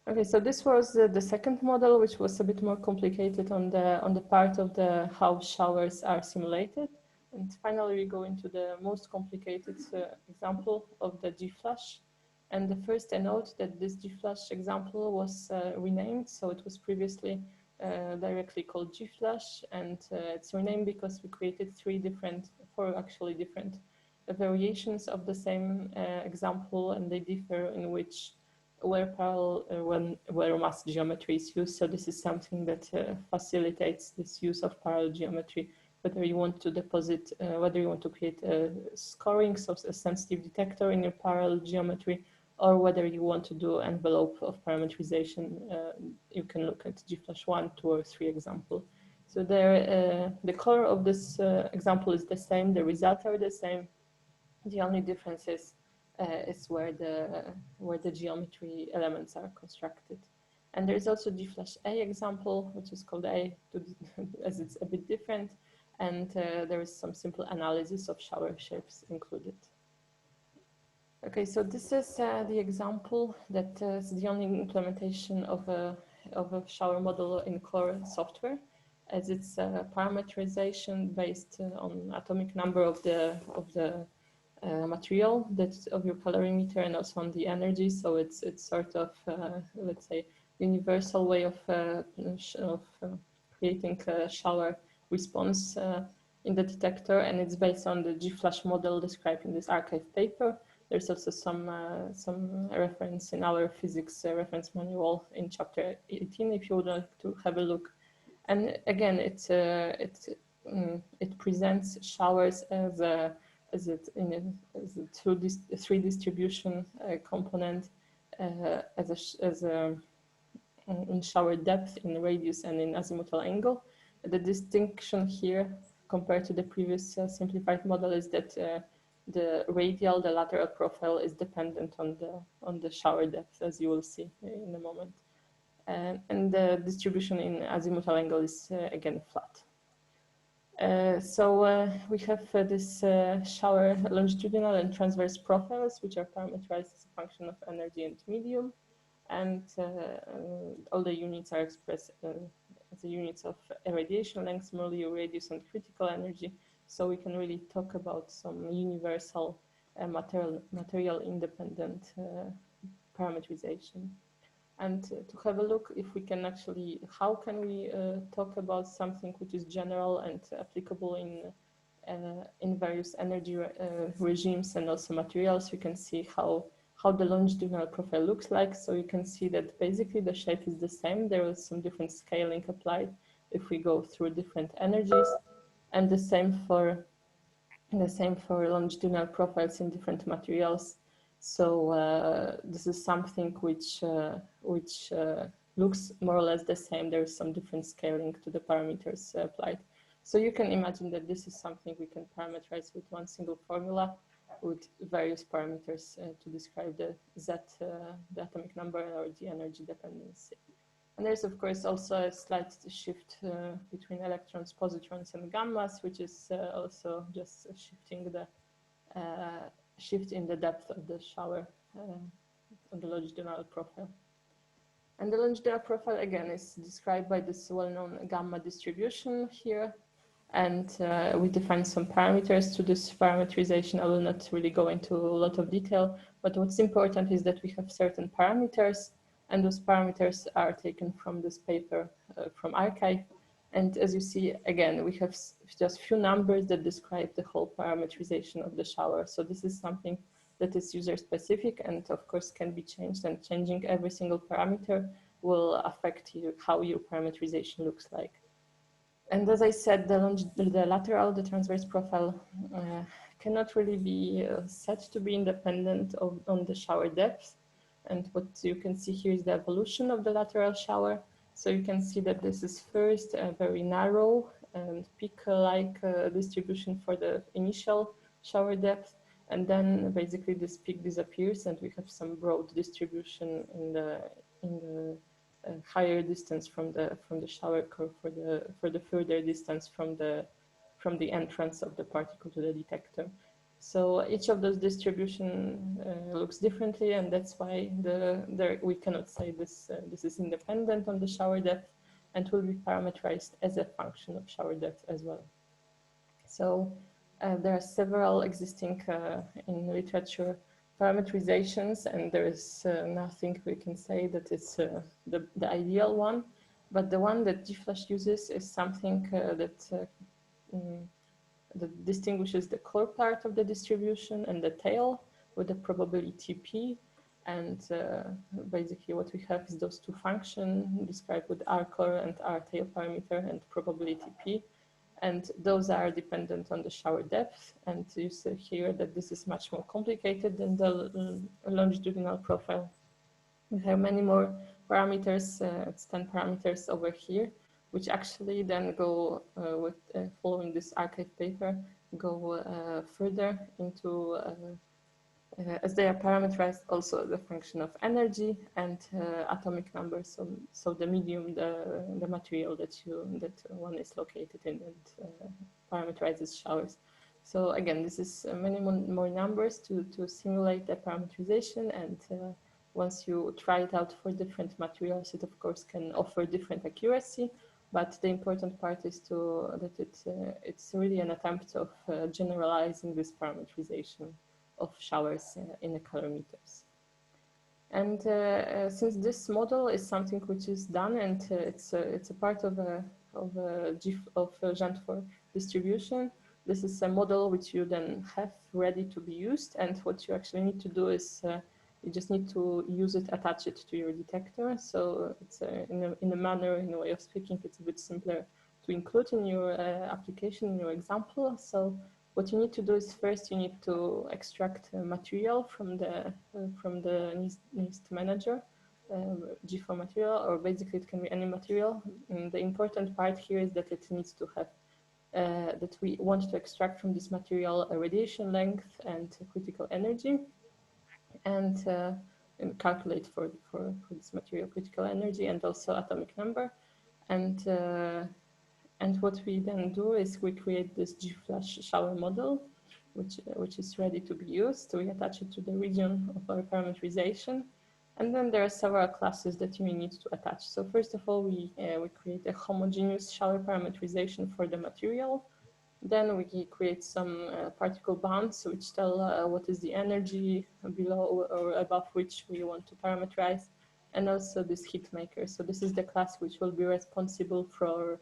Okay, so this was the second model, which was a bit more complicated on the part of how showers are simulated. And finally, we go into the most complicated example of the G-flash. And the first I note that this G-flash example was renamed. So it was previously directly called G-flash, and it's renamed because we created four actually different variations of the same example, and they differ in where parallel where mass geometry is used. So this is something that facilitates this use of parallel geometry, whether you want to deposit, whether you want to create a scoring, so a sensitive detector in your parallel geometry, or whether you want to do envelope of parameterization. You can look at G-flash 1, 2, or 3 example. So there, the color of this example is the same, the results are the same. The only difference is where the geometry elements are constructed. And there is also G-flash A example, which is called A as it's a bit different. And there is some simple analysis of shower shapes included. Okay, so this is the example that is the only implementation of a shower model in core software, as it's parameterization based on atomic number of the material that's of your calorimeter, and also on the energy. So it's sort of let's say universal way of creating a shower response in the detector, and it's based on the G-flash model described in this archive paper. There's also some reference in our physics reference manual in chapter 18 if you would like to have a look. And again, it presents showers as a three distribution component, in shower depth, in radius, and in azimuthal angle. The distinction here compared to the previous simplified model is that the radial, the lateral profile is dependent on the shower depth, as you will see in a moment. And the distribution in azimuthal angle is again flat. So we have this shower longitudinal and transverse profiles, which are parameterized as a function of energy and medium. And all the units are expressed as the units of irradiation length, Merlin radius, and critical energy. So we can really talk about some universal material independent parameterization. And to have a look if we can actually, how can we talk about something which is general and applicable in various energy regimes and also materials, you can see how the longitudinal profile looks like. So you can see that basically the shape is the same. There is some different scaling applied if we go through different energies, and the same for longitudinal profiles in different materials. So this is something which looks more or less the same. There is some different scaling to the parameters applied. So you can imagine that this is something we can parameterize with one single formula with various parameters to describe the Z, the atomic number, or the energy dependency. And there's, of course, also a slight shift between electrons, positrons, and gammas, which is also just shifting the shift in the depth of the shower on the longitudinal profile. And the longitudinal profile, again, is described by this well-known gamma distribution here. And we define some parameters to this parameterization. I will not really go into a lot of detail, but what's important is that we have certain parameters, and those parameters are taken from this paper from arXiv. And as you see, again, we have just few numbers that describe the whole parameterization of the shower. So this is something that is user specific and of course can be changed, and changing every single parameter will affect how your parameterization looks like. And as I said, the lateral, the transverse profile cannot really be said to be independent on the shower depth. And what you can see here is the evolution of the lateral shower. So you can see that this is first a very narrow and peak-like distribution for the initial shower depth. And then basically this peak disappears and we have some broad distribution in the higher distance from the shower curve for the further distance from the entrance of the particle to the detector. So each of those distribution looks differently, and that's why we cannot say this is independent on the shower depth, and will be parameterized as a function of shower depth as well. So there are several existing in literature parameterizations, and there is nothing we can say that it's the ideal one, but the one that GFlash uses is something that distinguishes the core part of the distribution and the tail with the probability P. And basically what we have is those two functions described with R core and R tail parameter and probability P. And those are dependent on the shower depth. And you see here that this is much more complicated than the longitudinal profile. We have many more parameters, it's 10 parameters over here, which actually then go following this arXiv paper, go further into, as they are parameterized, also the function of energy and atomic number. So the medium, the material that one is located in, and parameterizes showers. So again, this is many more numbers to simulate the parameterization, and once you try it out for different materials, it of course can offer different accuracy. But the important part is that it's really an attempt of generalizing this parameterization of showers in the calorimeters. And since this model is something which is done, and it's a part of Geant4 distribution, this is a model which you then have ready to be used. And what you actually need to do is you just need to use it, attach it to your detector. So it's in a way of speaking, it's a bit simpler to include in your application, in your example. So what you need to do is first you need to extract material from the NIST manager, G4 material, or basically it can be any material. And the important part here is that it needs to have that we want to extract from this material a radiation length and critical energy, and calculate for this material critical energy and also atomic number. And what we then do is we create this GFlash shower model, which is ready to be used. So we attach it to the region of our parameterization. And then there are several classes that you need to attach. So first of all, we create a homogeneous shower parameterization for the material. Then we create some particle bounds which tell what is the energy below or above which we want to parameterize, and also this heat maker. So this is the class which will be responsible for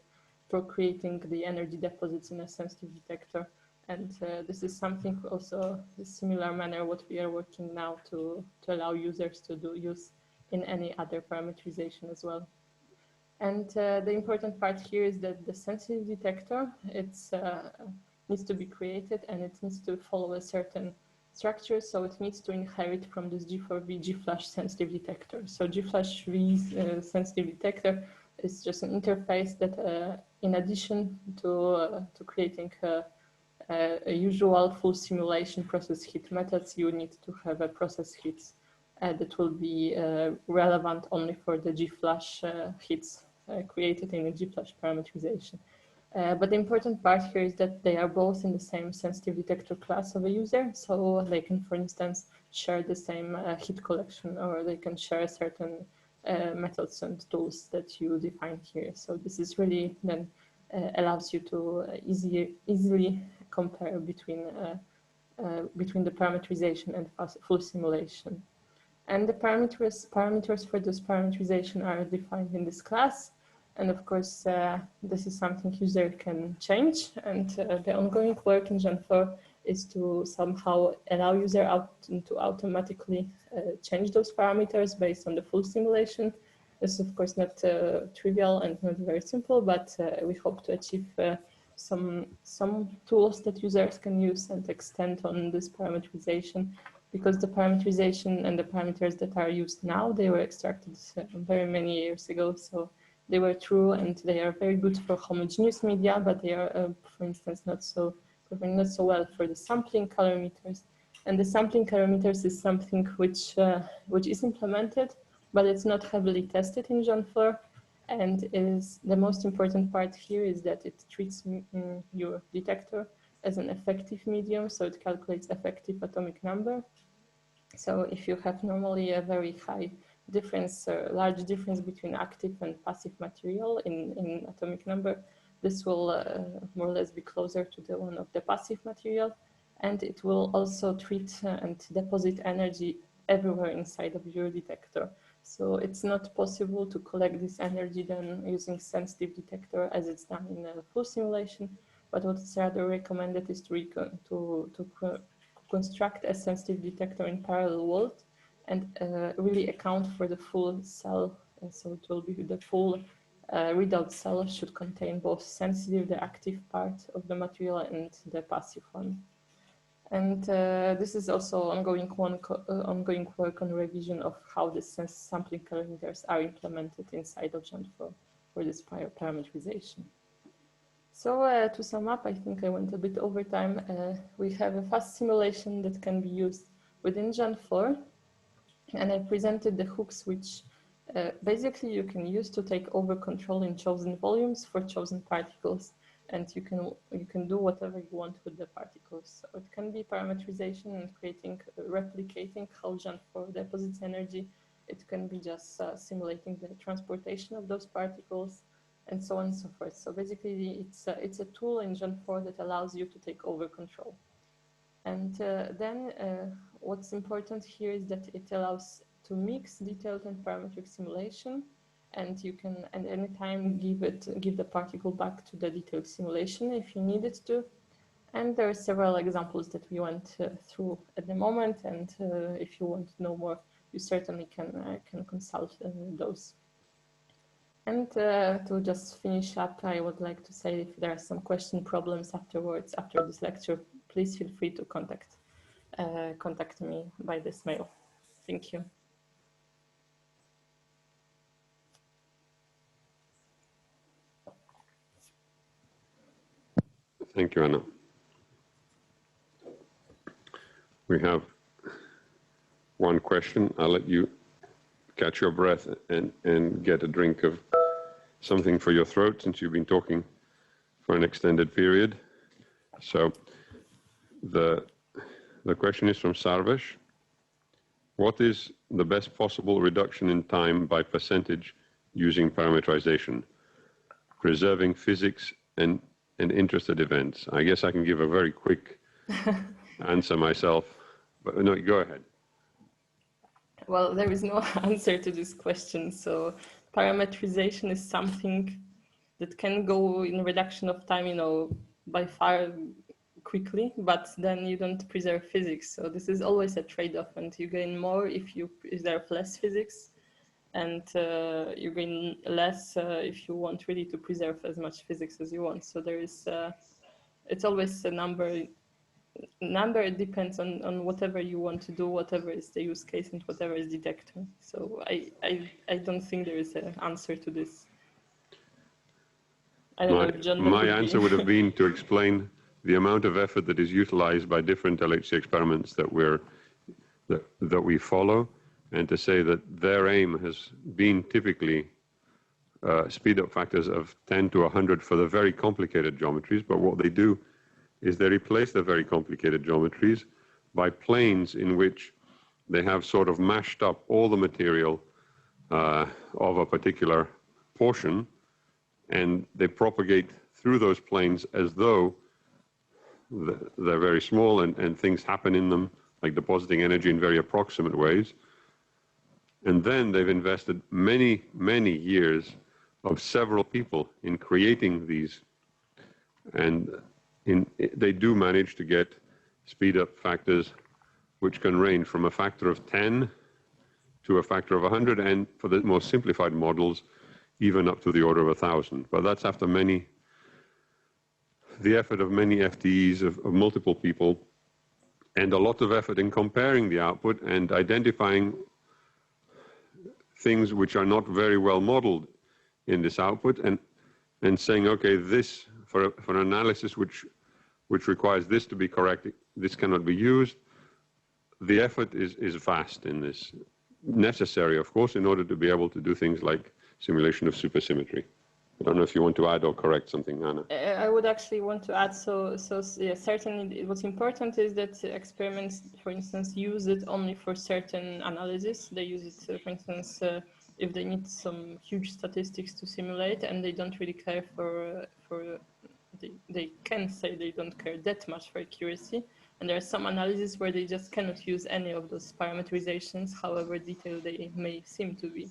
creating the energy deposits in a sensitive detector. And this is something also in a similar manner what we are working now to allow users to use in any other parameterization as well. And the important part here is that the sensitive detector, needs to be created and it needs to follow a certain structure. So it needs to inherit from this G4V G-flash sensitive detector. So G-flash-V sensitive detector is just an interface that, in addition to creating a usual full simulation process heat methods, you need to have a process heats that will be relevant only for the G-flash hits created in the G-flash parameterization. But the important part here is that they are both in the same sensitive detector class of a user. So they can, for instance, share the same heat collection, or they can share certain methods and tools that you define here. So this is really then allows you to easily compare between the parameterization and full simulation. And the parameters for this parameterization are defined in this class. And of course, this is something user can change. And the ongoing work in Geant4 is to somehow allow user to automatically change those parameters based on the full simulation. This is of course not trivial and not very simple, but we hope to achieve some tools that users can use and extend on this parameterization, because the parameterization and the parameters that are used now, they were extracted very many years ago. So they were true and they are very good for homogeneous media, but they are, for instance, not so well for the sampling calorimeters. And the sampling calorimeters is something which is implemented, but it's not heavily tested in Geant4. And is the most important part here is that it treats your detector as an effective medium, so it calculates effective atomic number. So if you have normally a very high difference, large difference between active and passive material in atomic number, this will more or less be closer to the one of the passive material. And it will also treat and deposit energy everywhere inside of your detector. So it's not possible to collect this energy then using sensitive detector as it's done in a full simulation. But what is rather recommended is to construct a sensitive detector in parallel world and really account for the full cell. So it will be the full readout cell should contain both sensitive, the active part of the material, and the passive one. And this is also ongoing work on revision of how the sampling calorimeters are implemented inside of Geant4 for this parameterization. So to sum up, I think I went a bit over time. We have a fast simulation that can be used within Geant4, and I presented the hooks which basically you can use to take over control in chosen volumes for chosen particles, and you can do whatever you want with the particles. So it can be parameterization and replicating how Geant4 deposits energy. It can be just simulating the transportation of those particles, and so on and so forth. So basically, it's a tool in Geant4 that allows you to take over control. And then what's important here is that it allows to mix detailed and parametric simulation, and you can at any time give the particle back to the detailed simulation if you need it to. And there are several examples that we went through at the moment, and if you want to know more, you certainly can consult those. And to just finish up, I would like to say if there are some problems afterwards, after this lecture, please feel free to contact me by this mail. Thank you. Thank you, Anna. We have one question. I'll let you catch your breath and get a drink of something for your throat, since you've been talking for an extended period. So the question is from Sarvesh. What is the best possible reduction in time by percentage using parameterization, preserving physics and and interested events. I guess I can give a very quick answer myself, but no, go ahead. Well, there is no answer to this question. So parameterization is something that can go in reduction of time, by far quickly, but then you don't preserve physics. So this is always a trade-off, and you gain more if you preserve less physics, and you gain less if you want really to preserve as much physics as you want. So there is, it's always a number. It depends on whatever you want to do, whatever is the use case, and whatever is detector. So I don't think there is an answer to this. I don't know if John, my answer would have been to explain the amount of effort that is utilized by different LHC experiments that we follow, and to say that their aim has been typically speed up factors of 10 to 100 for the very complicated geometries, but what they do is they replace the very complicated geometries by planes in which they have sort of mashed up all the material of a particular portion, and they propagate through those planes as though they're very small, and things happen in them, like depositing energy in very approximate ways. And then they've invested many, many years of several people in creating these, and they do manage to get speed up factors which can range from a factor of 10 to a factor of 100, and for the most simplified models, even up to the order of 1,000. But that's after the effort of many FTEs of multiple people, and a lot of effort in comparing the output and identifying things which are not very well modeled in this output, and saying, okay, this, for an analysis which requires this to be correct, this cannot be used. The effort is vast in this, necessary, of course, in order to be able to do things like simulation of supersymmetry. I don't know if you want to add or correct something, Anna. I would actually want to add, yeah, certainly what's important is that experiments, for instance, use it only for certain analysis. They use it, for instance, if they need some huge statistics to simulate, and they don't really care they can say they don't care that much for accuracy. And there are some analyses where they just cannot use any of those parameterizations, however detailed they may seem to be.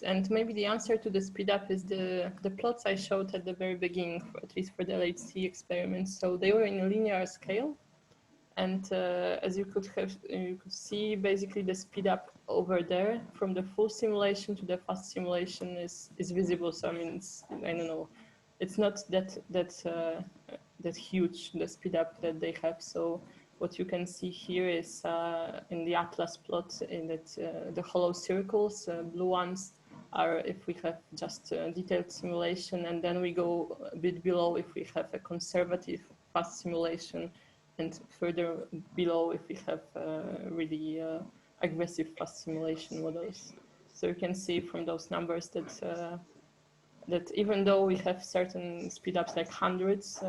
And maybe the answer to the speed up is the plots I showed at the very beginning, at least for the LHC experiments. So they were in a linear scale. And as you could see, basically the speed up over there from the full simulation to the fast simulation is visible. So I mean, I don't know, it's not that huge, the speed up that they have. So what you can see here is in the Atlas plot, in that the hollow circles, blue ones are if we have just detailed simulation, and then we go a bit below if we have a conservative fast simulation, and further below if we have really aggressive fast simulation models. So you can see from those numbers that even though we have certain speedups like hundreds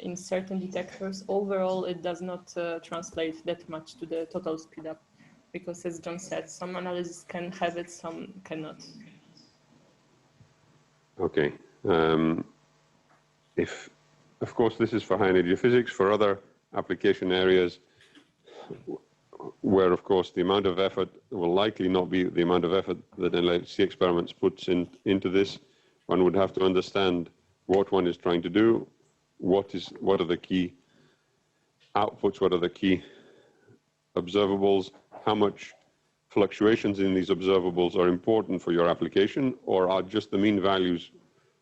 in certain detectors, overall it does not translate that much to the total speedup, because as John said, some analysis can have it, some cannot. Okay. Of course, this is for high energy physics. For other application areas where, of course, the amount of effort will likely not be the amount of effort that LHC experiments puts into this, one would have to understand what one is trying to do, what are the key outputs, what are the key observables, how much fluctuations in these observables are important for your application, or are just the mean values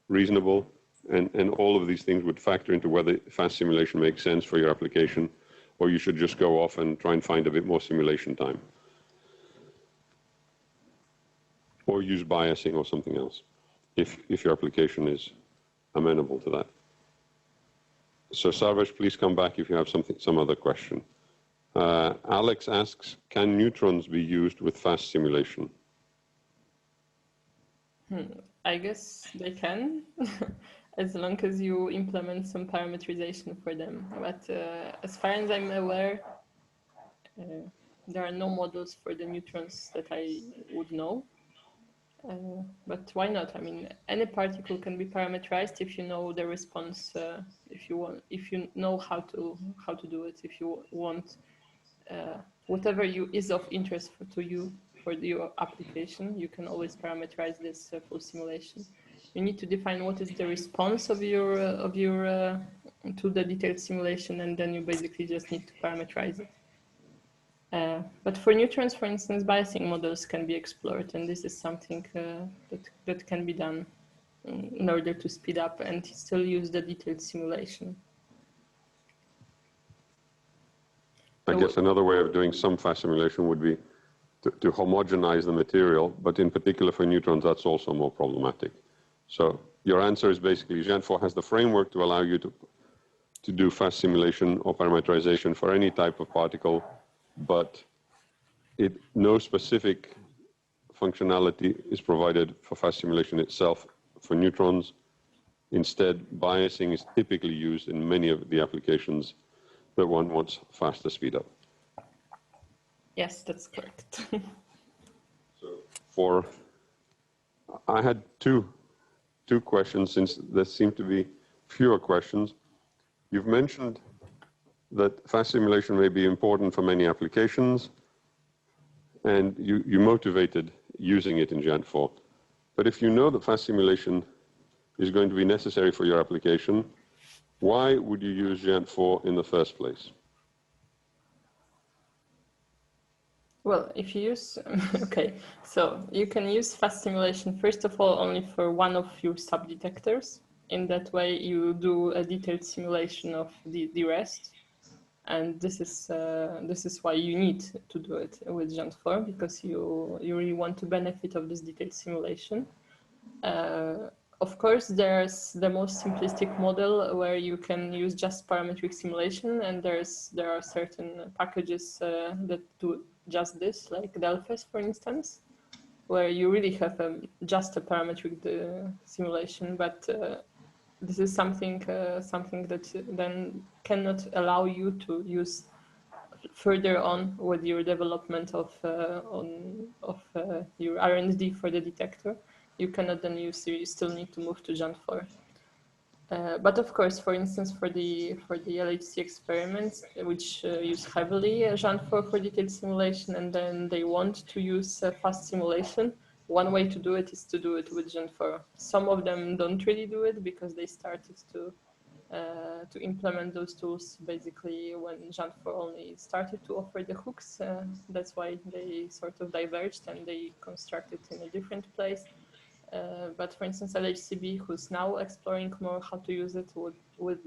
reasonable, and all of these things would factor into whether fast simulation makes sense for your application, or you should just go off and try and find a bit more simulation time, or use biasing or something else, if your application is amenable to that. So Sarvesh, please come back if you have some other question. Alex asks, can neutrons be used with fast simulation? I guess they can, as long as you implement some parameterization for them. But as far as I'm aware, there are no models for the neutrons that I would know. But why not? I mean, any particle can be parameterized if you know the response. If you know how to do it. If you want whatever is of interest to you for your application, you can always parameterize this full simulation. You need to define what is the response of your to the detailed simulation, and then you basically just need to parameterize it. But for neutrons, for instance, biasing models can be explored, and this is something that can be done in order to speed up and still use the detailed simulation. I guess another way of doing some fast simulation would be to homogenize the material, but in particular for neutrons, that's also more problematic. So your answer is basically Geant4 has the framework to allow you to do fast simulation or parameterization for any type of particle, but no specific functionality is provided for fast simulation itself for neutrons. Instead, biasing is typically used in many of the applications that one wants faster speed up. Yes, that's correct. So I had two questions, since there seem to be fewer questions. You've mentioned that fast simulation may be important for many applications, and you motivated using it in Geant4. But if you know that fast simulation is going to be necessary for your application, why would you use Geant4 in the first place? Well, if you use, okay, so you can use fast simulation, first of all, only for one of your subdetectors. In that way, you do a detailed simulation of the rest. And this is why you need to do it with Geant4, because you really want to benefit of this detailed simulation. Of course, there's the most simplistic model where you can use just parametric simulation, and there are certain packages that do just this, like Day-5, for instance, where you really have just a parametric simulation, but this is something that then cannot allow you to use further on with your development of your R&D for the detector. You cannot then use. You still need to move to Geant4. But of course, for instance, for the LHC experiments, which use heavily Geant4 for detailed simulation, and then they want to use fast simulation, one way to do it is to do it with Geant4. Some of them don't really do it because they started to implement those tools basically when Geant4 only started to offer the hooks. That's why they sort of diverged and they constructed in a different place. But for instance, LHCb, who's now exploring more how to use it, would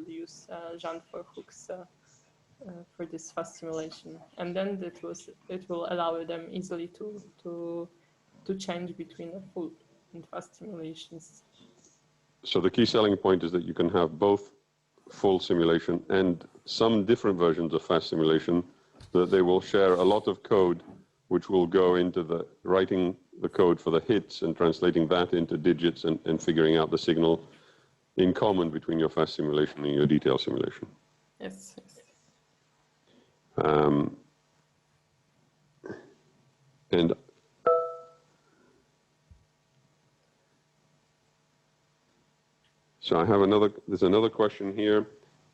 use Geant4 hooks for this fast simulation, and then it will allow them easily to change between a full and fast simulations. So the key selling point is that you can have both full simulation and some different versions of fast simulation, that they will share a lot of code which will go into the writing the code for the hits and translating that into digits and figuring out the signal in common between your fast simulation and your detail simulation. Yes. And so I have there's another question here.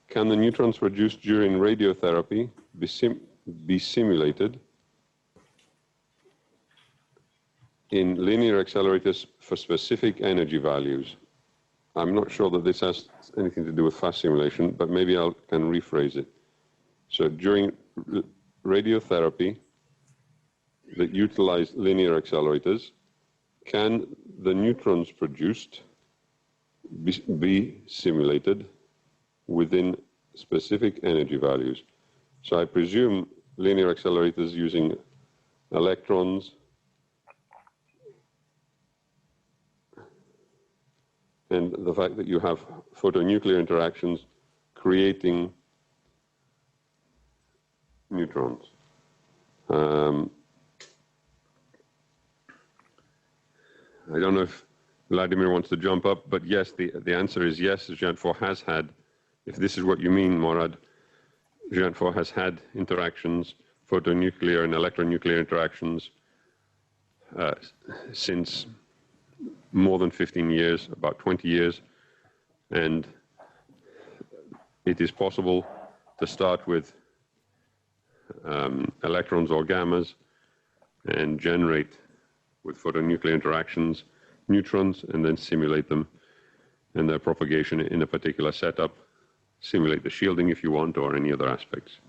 Can the neutrons produced during radiotherapy be simulated in linear accelerators for specific energy values? I'm not sure that this has anything to do with fast simulation, but maybe I can rephrase it. So during radiotherapy that utilize linear accelerators, can the neutrons produced be simulated within specific energy values? So I presume linear accelerators using electrons and the fact that you have photonuclear interactions creating neutrons. I don't know if Vladimir wants to jump up, but yes, the answer is yes. Geant4 has had, if this is what you mean, Morad, Geant4 has had interactions, photonuclear and electronuclear interactions, since more than 15 years, about 20 years, and it is possible to start with electrons or gammas and generate with photonuclear interactions neutrons and then simulate them and their propagation in a particular setup, simulate the shielding if you want, or any other aspects.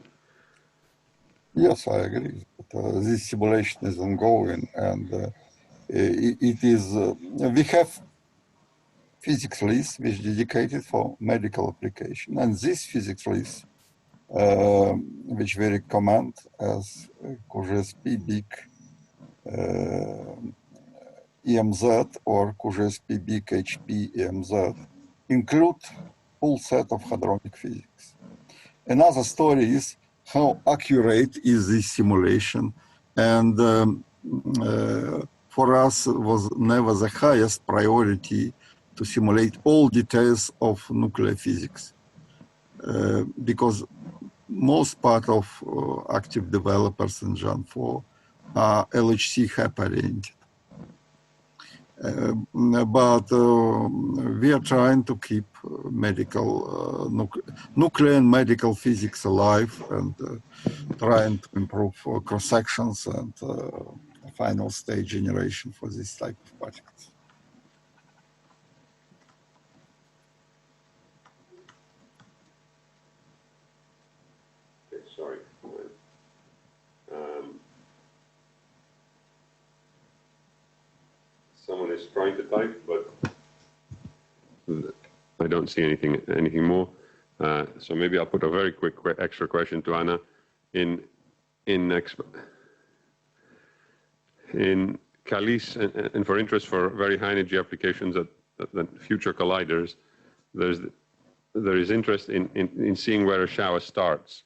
Yes, I agree. This simulation is ongoing, and it is. We have physics list which is dedicated for medical application, and this physics list, which we recommend as QGSP big EMZ or QGSP big HP EMZ, include full set of hadronic physics. Another story is how accurate is this simulation, and for us was never the highest priority to simulate all details of nuclear physics, because most part of active developers in Geant4 are LHC HAP oriented. But we are trying to keep medical, nuclear and medical physics alive, and trying to improve cross-sections and final state generation for this type of particles. Okay, sorry. Someone is trying to type, but I don't see anything more. So maybe I'll put a very quick extra question to Anna. In CALICE and for interest for very high energy applications at future colliders, there is interest in seeing where a shower starts.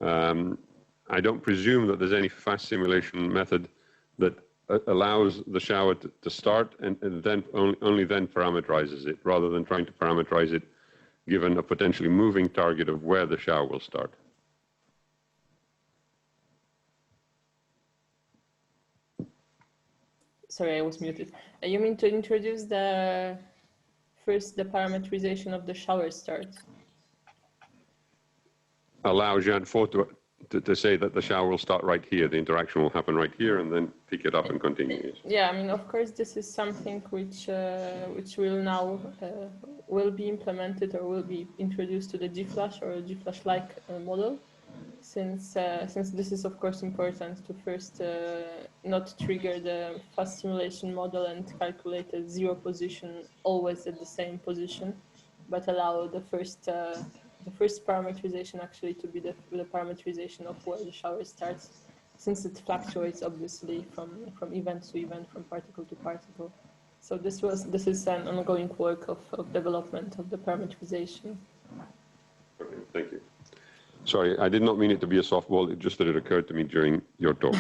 I don't presume that there's any fast simulation method that allows the shower to start and then only then parameterizes it, rather than trying to parameterize it given a potentially moving target of where the shower will start. Sorry, I was muted. You mean to introduce the parameterization of the shower start? Allow Geant4 to say that the shower will start right here, the interaction will happen right here, and then pick it up and continue. Yeah, I mean, of course, this is something which will now will be implemented or will be introduced to the G-Flash or G-Flash-like model, since this is of course important to first not trigger the fast simulation model and calculate a zero position always at the same position, but allow the first parameterization actually to be the parameterization of where the shower starts, since it fluctuates obviously from event to event, from particle to particle. So this is an ongoing work of development of the parameterization. Okay, thank you. Sorry, I did not mean it to be a softball, it just that it occurred to me during your talk.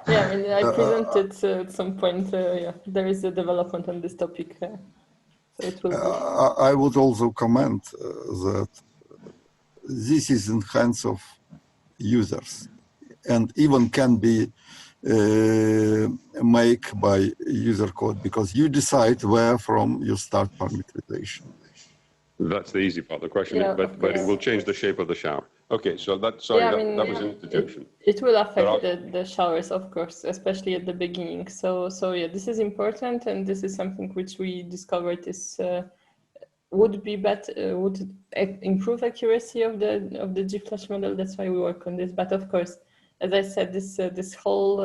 Yeah, I mean, I presented at some point, yeah, there is a development on this topic. So it will be. I would also comment that this is in hands of users, and even can be made by user code, because you decide where from you start parameterization. That's the easy part. The question Yeah, is, but it will change the shape of the shower. Okay, so that, sorry, yeah, I mean, that was an interjection. It will affect the showers, of course, especially at the beginning. So yeah, this is important, and this is something which we discovered is would be better, would improve accuracy of the G-Flash model. That's why we work on this. But of course, as I said, this whole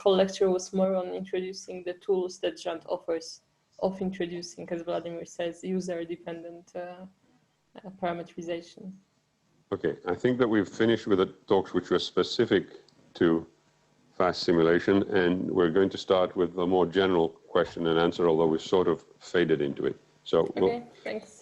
lecture was more on introducing the tools that Geant offers, of introducing, as Vladimir says, user-dependent parameterization. Okay, I think that we've finished with the talks which were specific to fast simulation, and we're going to start with a more general question and answer, although we sort of faded into it. So okay, thanks.